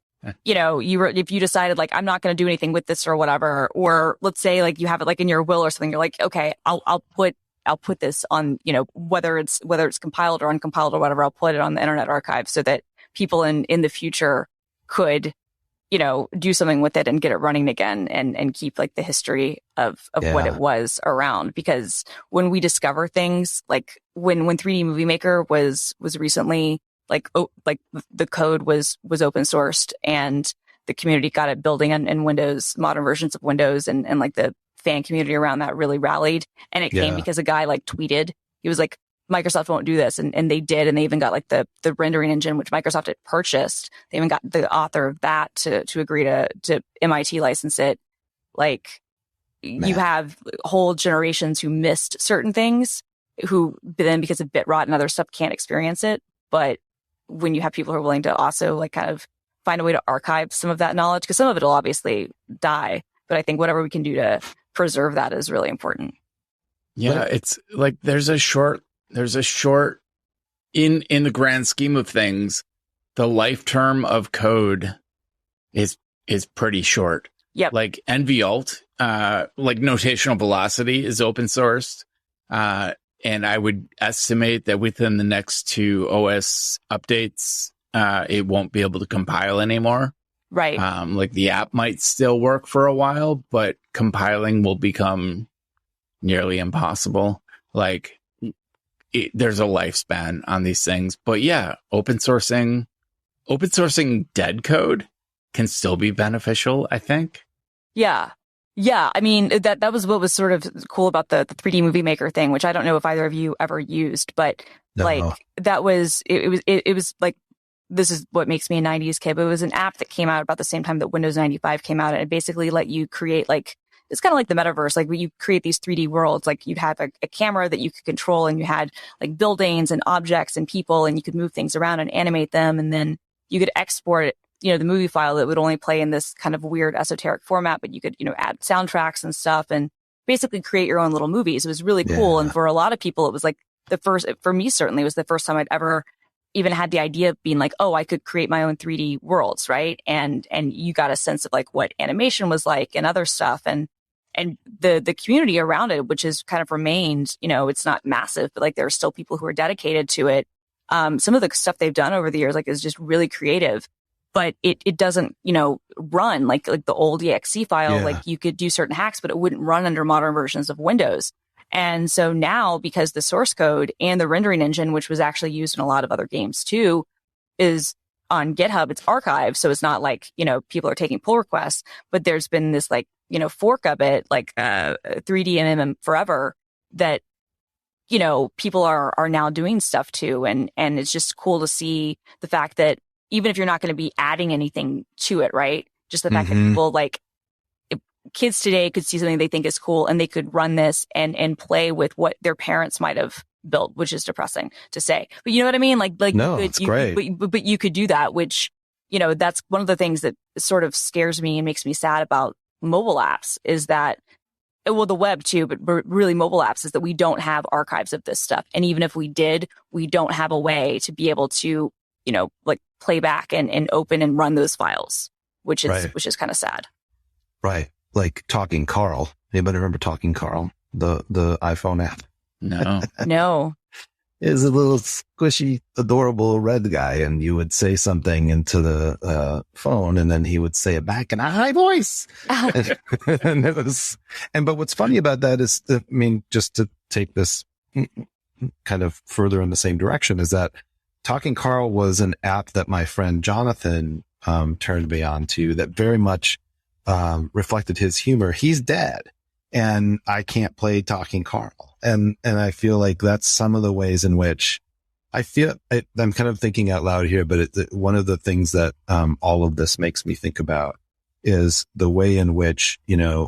you know, if you decided like, I'm not going to do anything with this or whatever, or let's say like you have it like in your will or something, you're like, okay, I'll put this on, you know, whether it's compiled or uncompiled or whatever, I'll put it on the Internet Archive so that people in the future could, you know, do something with it and get it running again and keep like the history of what it was around. Because when we discover things like when 3D Movie Maker was recently like the code was open sourced and the community got it building in Windows, modern versions of Windows, and like the fan community around that really rallied. And it came because a guy like tweeted, he was like, Microsoft won't do this. And they did. And they even got like the rendering engine, which Microsoft had purchased. They even got the author of that to agree to MIT license it. Like you have whole generations who missed certain things who then because of bit rot and other stuff can't experience it. But when you have people who are willing to also like kind of find a way to archive some of that knowledge, because some of it will obviously die, but I think whatever we can do to preserve that is really important. Yeah. It's like, there's a short in the grand scheme of things, the life term of code is pretty short. Yep. Like NVAlt, like notational velocity is open sourced. And I would estimate that within the next 2 OS updates, it won't be able to compile anymore. Right. Like the app might still work for a while, but compiling will become nearly impossible. Like there's a lifespan on these things. But yeah, open sourcing dead code can still be beneficial, I think. Yeah. Yeah. I mean, that was what was sort of cool about the 3D Movie Maker thing, which I don't know if either of you ever used, but No. like it was like, this is what makes me a 90s kid, but it was an app that came out about the same time that Windows 95 came out. And it basically let you create like, it's kind of like the metaverse, like where you create these 3D worlds, like you'd have a camera that you could control, and you had like buildings and objects and people, and you could move things around and animate them. And then you could export it, the movie file that would only play in this kind of weird esoteric format, but you could, add soundtracks and stuff and basically create your own little movies. It was really cool. Yeah. And for a lot of people, it was like for me, certainly it was the first time I'd ever even had the idea of being like, oh, I could create my own 3D worlds. Right. And you got a sense of like what animation was like and other stuff. And the community around it, which has kind of remained, it's not massive, but like there are still people who are dedicated to it. Some of the stuff they've done over the years, like, is just really creative. But it doesn't, run like the old exe file. Yeah. Like you could do certain hacks, but it wouldn't run under modern versions of Windows. And so now, because the source code and the rendering engine, which was actually used in a lot of other games too, is on GitHub, it's archived. So it's not like, people are taking pull requests, but there's been this like, fork of it, like 3D MM forever, that, people are now doing stuff too. And it's just cool to see the fact that even if you're not going to be adding anything to it, right? Just the fact that people like kids today could see something they think is cool and they could run this and play with what their parents might have built, which is depressing to say. But you know what I mean? Like no, it's great. But you could do that, which, that's one of the things that sort of scares me and makes me sad about mobile apps is that, well, the web too, but really mobile apps, is that we don't have archives of this stuff. And even if we did, we don't have a way to be able to, like play back and open and run those files, which is kind of sad. Right. Like Talking Carl. Anybody remember Talking Carl? The iPhone app? No. No. It was a little squishy, adorable red guy, and you would say something into the phone, and then he would say it back in a high voice. And it was, but what's funny about that is, just to take this kind of further in the same direction, is that Talking Carl was an app that my friend Jonathan turned me on to that very much reflected his humor. He's dead, and I can't play Talking Carl. And I feel like that's some of the ways in which I'm kind of thinking out loud here, but one of the things that all of this makes me think about is the way in which,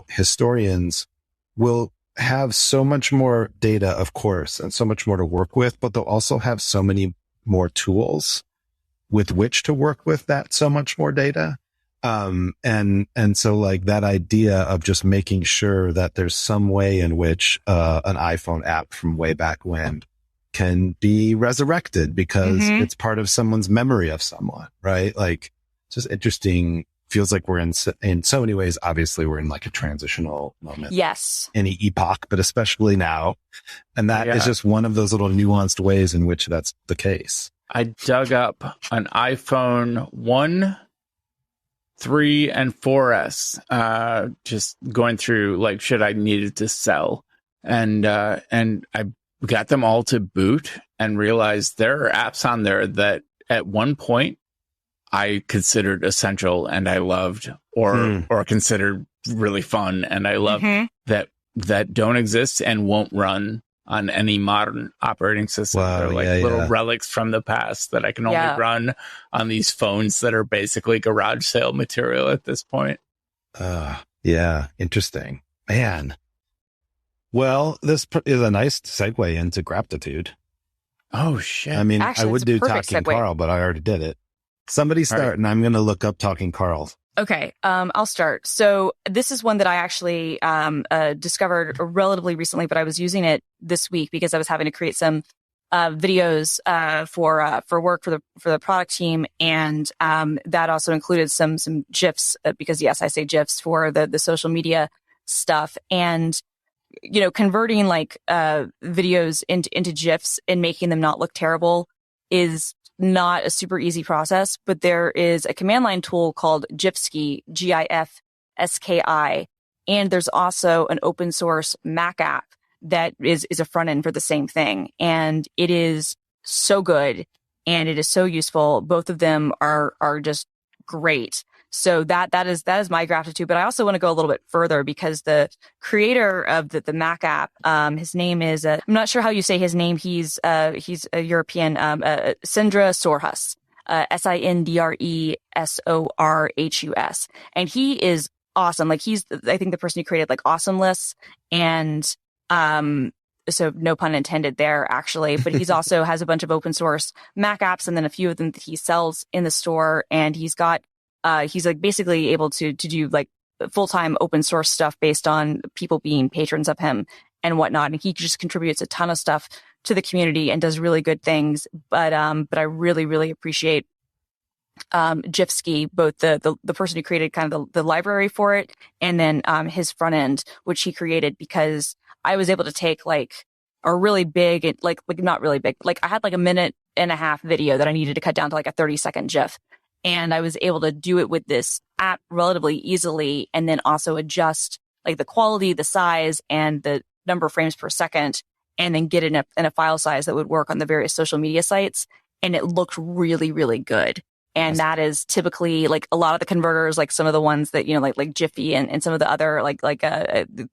historians will have so much more data, of course, and so much more to work with, but they'll also have so many more tools with which to work with that so much more data. And so like that idea of just making sure that there's some way in which, an iPhone app from way back when can be resurrected because it's part of someone's memory of someone, right? Like, it's just interesting. Feels like we're in so many ways, obviously we're in like a transitional moment. Yes. Any epoch, but especially now. And that is just one of those little nuanced ways in which that's the case. I dug up an iPhone 1, 3 and 4S, just going through like shit I needed to sell. And I got them all to boot and realized there are apps on there that at one point I considered essential and I loved, or considered really fun. And I love that don't exist and won't run on any modern operating system. Wow, They're like little relics from the past that I can only run on these phones that are basically garage sale material at this point. Yeah. Interesting, man. Well, this is a nice segue into Graptitude. Oh shit. I mean, actually, I would do Talking Carl, but I already did it. Somebody start, and I'm going to look up Talking Carl. Okay, I'll start. So this is one that I actually discovered relatively recently, but I was using it this week because I was having to create some videos for work for the product team, and that also included some GIFs because yes, I say GIFs for the social media stuff, and converting like videos into GIFs and making them not look terrible is not a super easy process, but there is a command line tool called Gifski, GIFSKI, and there's also an open source Mac app that is a front end for the same thing. And it is so good and it is so useful. Both of them are just great. So that is my gratitude. But I also want to go a little bit further because the creator of the Mac app, his name is, I'm not sure how you say his name. He's a European, Sindre Sorhus, Sindresorhus. And he is awesome. Like he's, I think the person who created like Awesome Lists and, so no pun intended there actually, but he's also has a bunch of open source Mac apps and then a few of them that he sells in the store. And he's got, he's like basically able to do like full-time open source stuff based on people being patrons of him and whatnot. And he just contributes a ton of stuff to the community and does really good things. But I really, really appreciate Jifsky, both the person who created kind of the library for it and then his front end, which he created because I was able to take like a really big, like not really big, like I had like a 1.5-minute video that I needed to cut down to like a 30-second GIF. And I was able to do it with this app relatively easily and then also adjust like the quality, the size, and the number of frames per second, and then get it in a file size that would work on the various social media sites. And it looked really, really good. And that is typically like a lot of the converters, like some of the ones that, you know, like Jiffy and some of the other,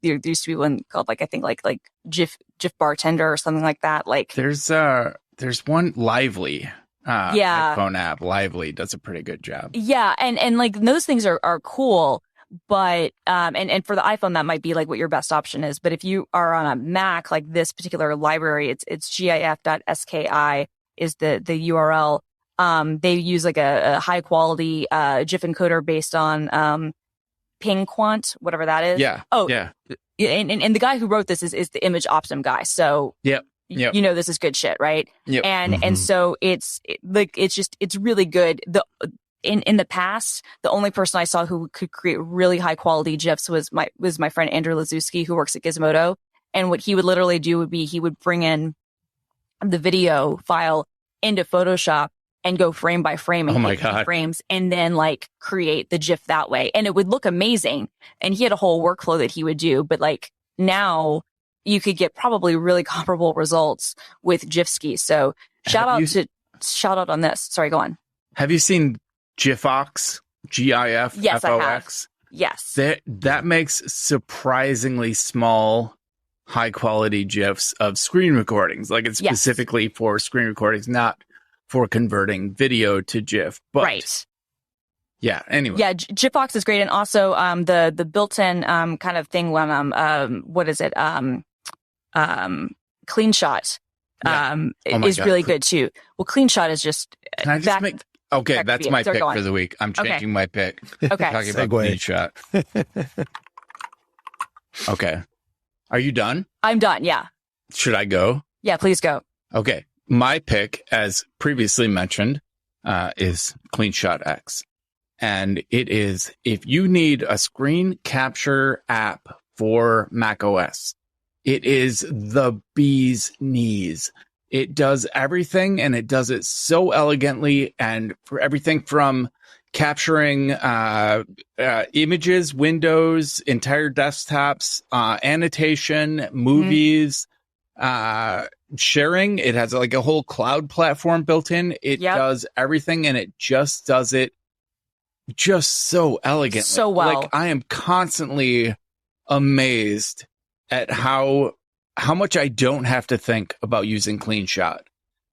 there used to be one called like, I think like Jif Bartender or something like that. Like there's one Lively. iPhone app, Lively, does a pretty good job. Yeah. And like those things are cool, but, and for the iPhone, that might be like what your best option is. But if you are on a Mac, like this particular library, it's gif.ski is the URL. They use like a high quality, GIF encoder based on, ping quant, whatever that is. Yeah. Oh, yeah. And the guy who wrote this is the Image Optim guy. So, yep. Yep. You know, this is good shit, right? Yep. And so it's really good. In the past, the only person I saw who could create really high quality GIFs was my friend Andrew Lazuski, who works at Gizmodo. And what he would literally do would be he would bring in the video file into Photoshop and go frame by frame and hit frames and then like create the GIF that way. And it would look amazing. And he had a whole workflow that he would do. But like now you could get probably really comparable results with Jifsky. So shout out on this. Sorry, go on. Have you seen GIFOX? GIF? Yes, FOX? I have. Yes. That makes surprisingly small, high quality GIFs of screen recordings. Like it's specifically for screen recordings, not for converting video to GIF. But right. Yeah. Anyway. Yeah. GIFOX is great. And also, the built-in, kind of thing when, what is it? Clean Shot, is really good too. Well, Clean Shot is just, can I just okay. That's my pick for the week. I'm changing my pick. Okay. Talking about Clean Shot. Okay. Are you done? I'm done. Yeah. Should I go? Yeah, please go. Okay. My pick, as previously mentioned, is Clean Shot X. And it is, if you need a screen capture app for macOS, it is the bee's knees. It does everything, and it does it so elegantly, and for everything from capturing images, windows, entire desktops, annotation, movies, sharing. It has like a whole cloud platform built in. It does everything, and it just does it just so elegantly. So well. Like, I am constantly amazed at how much I don't have to think about using Clean Shot.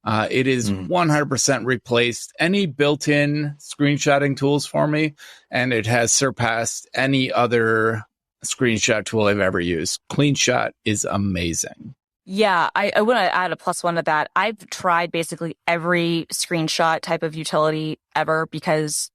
It is 100% replaced any built-in screenshotting tools for me, and it has surpassed any other screenshot tool I've ever used. Clean Shot is amazing. Yeah, I want to add a +1 to that. I've tried basically every screenshot type of utility ever because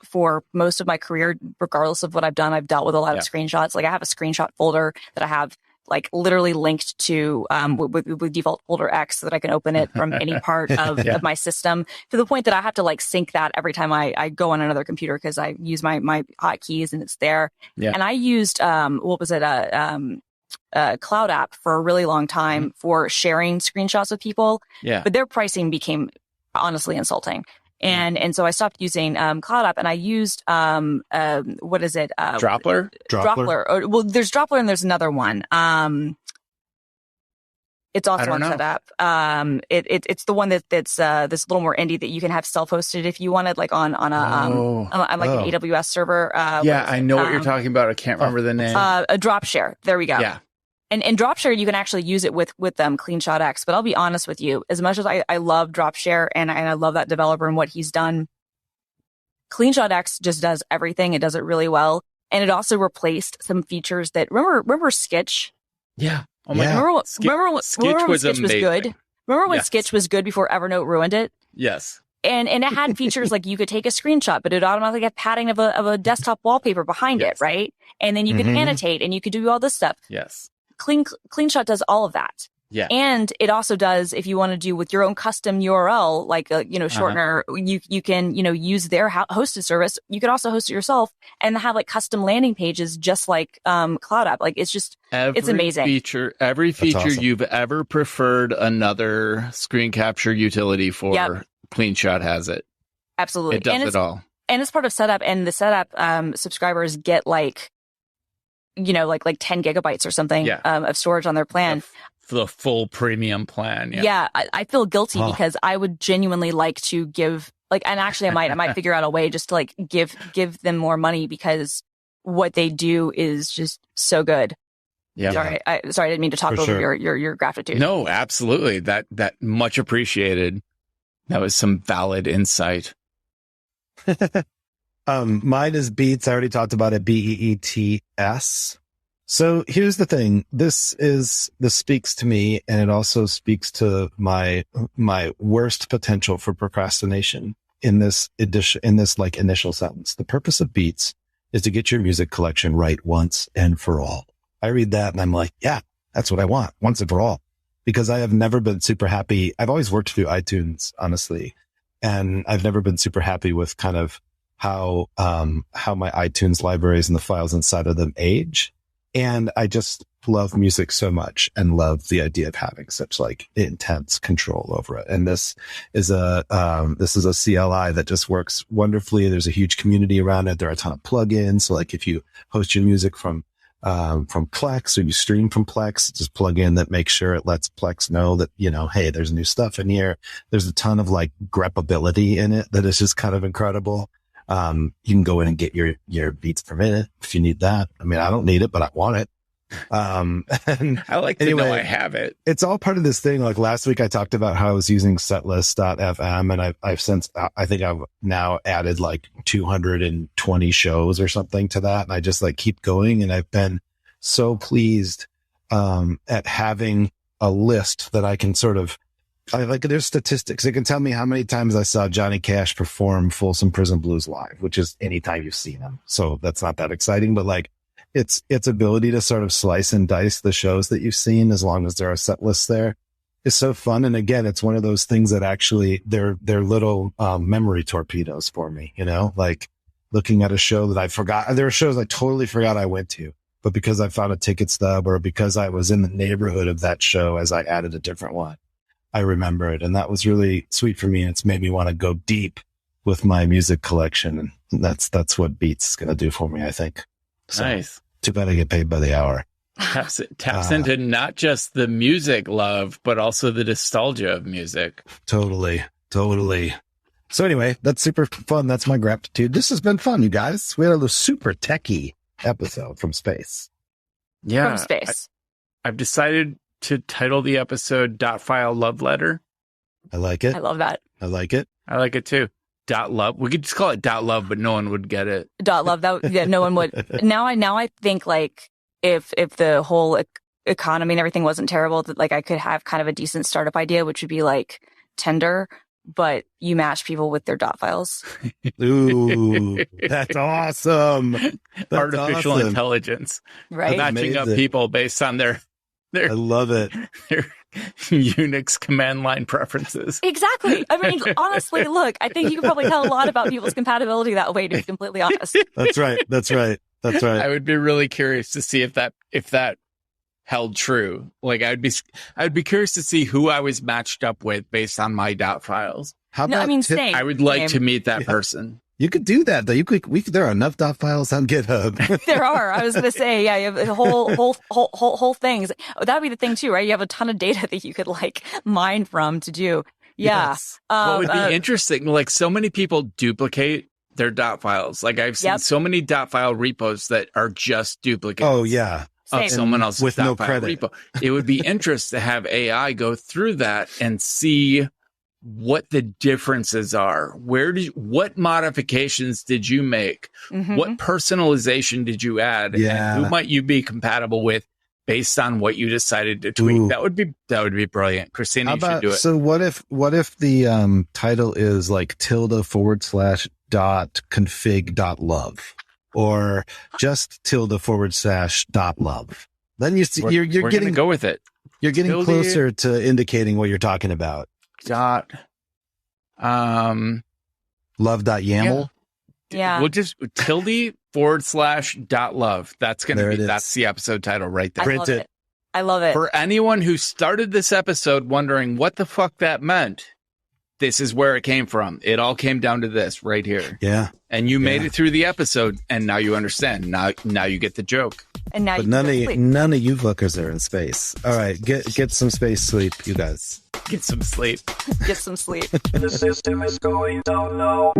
for most of my career, regardless of what I've done, I've dealt with a lot of screenshots. Like I have a screenshot folder that I have like literally linked to with default folder X so that I can open it from any part of my system, to the point that I have to like sync that every time I go on another computer because I use my hotkeys and it's there. Yeah. And I used Cloud App for a really long time for sharing screenshots with people. Yeah. But their pricing became honestly insulting. And so I stopped using Cloud App and I used what is it? Droppler? Droppler. Well, there's Droppler and there's another one. It's I also don't on know. setup. It's the one that's this little more indie that you can have self-hosted if you wanted, like on like Oh. an AWS server. Yeah, I know what you're talking about. I can't remember the name. A Dropshare. There we go. Yeah. And Dropshare, you can actually use it with CleanShot X. But I'll be honest with you, as much as I love Dropshare and I love that developer and what he's done, CleanShot X just does everything. It does it really well, and it also replaced some features that remember Sketch. Yeah. Oh my Remember when Sketch Sketch was amazing. good? Remember when Yes. Sketch was good before Evernote ruined it? Yes. And it had features like you could take a screenshot, but it automatically had padding of a desktop wallpaper behind Yes. it, right? And then you could annotate and you could do all this stuff. Yes. CleanShot does all of that. Yeah. And it also does, if you want to do with your own custom URL, like a, shortener, you can, use their hosted service. You could also host it yourself and have like custom landing pages, just like, Cloud App. Like it's just, it's amazing. Every feature awesome. you've ever preferred another screen capture utility for, Yep. CleanShot has it. Absolutely. It does it all. And it's part of setup, and the setup, subscribers get like 10 gigabytes or something, of storage on their plan. The full premium plan. Yeah, I feel guilty because I would genuinely like to give, and actually I might figure out a way just to give them more money because what they do is just so good. Yeah. Sorry, I didn't mean to talk For over sure. your gratitude. No, absolutely. That much appreciated. That was some valid insight. Mine is Beats. I already talked about it. BEETS. So here's the thing. This speaks to me, and it also speaks to my worst potential for procrastination in this initial sentence. The purpose of Beats is to get your music collection right once and for all. I read that and I'm like, yeah, that's what I want, once and for all, because I have never been super happy. I've always worked through iTunes, honestly, and I've never been super happy with kind of how my iTunes libraries and the files inside of them age. And I just love music so much and love the idea of having such intense control over it. And this is a CLI that just works wonderfully. There's a huge community around it. There are a ton of plugins. So if you host your music from Plex or you stream from Plex, just plug in that makes sure it lets Plex know that, hey, there's new stuff in here. There's a ton of grepability in it that is just kind of incredible. You can go in and get your beats per minute if you need that. I mean, I don't need it, but I want it. And I like to know I have it. It's all part of this thing. Like last week I talked about how I was using setlist.fm, and I think I've now added 220 shows or something to that. And I just keep going. And I've been so pleased, at having a list that I can there's statistics. It can tell me how many times I saw Johnny Cash perform Folsom Prison Blues live, which is anytime you've seen him. So that's not that exciting, but its ability to sort of slice and dice the shows that you've seen, as long as there are set lists there, is so fun. And again, it's one of those things that actually they're little, memory torpedoes for me, looking at a show that I forgot. There are shows I totally forgot I went to, but because I found a ticket stub or because I was in the neighborhood of that show as I added a different one, I remember it. And that was really sweet for me. And it's made me want to go deep with my music collection. And that's what Beats is going to do for me, I think. So, nice. Too bad I get paid by the hour. Taps into not just the music love, but also the nostalgia of music. Totally. So anyway, that's super fun. That's my gratitude. This has been fun, you guys. We had a super techie episode from space. Yeah. From space. I've decided to title the episode .file love letter. I like it. I love that. I like it. I like it too. .love. We could just call it .love, but no one would get it. .love. No one would. Now I think if the whole economy and everything wasn't terrible, that I could have kind of a decent startup idea, which would be Tinder, but you match people with their .files. Ooh, that's awesome. That's Artificial awesome. intelligence. Right. Matching up people based on their I love it. Their Unix command line preferences. Exactly. I mean, honestly, look, I think you can probably tell a lot about people's compatibility that way, to be completely honest. That's right. I would be really curious to see if that held true. I'd be curious to see who I was matched up with based on my .files. How about No, I mean, same. I would like Same. to meet that person. You could do that though. There are enough dot files on GitHub. There are. I was going to say, yeah, you have whole things. That'd be the thing too, right? You have a ton of data that you could like mine from to do. Yeah. Yes. What would be interesting, like so many people duplicate their dot files. Like I've seen so many dot file repos that are just duplicates. Oh yeah. Of someone else's with no dot file credit. repo. It would be interesting to have AI go through that and see what the differences are. What modifications did you make? Mm-hmm. What personalization did you add? Yeah. And who might you be compatible with based on what you decided to tweak? Ooh. That would be brilliant. Christina, you should do it. So what if the title is like tilde/.config.love or just tilde/.love? Then you're We're getting go with it. You're getting Tilde- closer to indicating what you're talking about. Love.yaml. Yeah. We'll just tilde/.love. That's the episode title right there. Print it. I love it. For anyone who started this episode wondering what the fuck that meant, this is where it came from. It all came down to this right here. Yeah. And you made it through the episode, and now you understand. Now you get the joke. And now But none of you fuckers are in space. All right, get some space sleep, you guys. Get some sleep. Get some sleep. The system is going down now.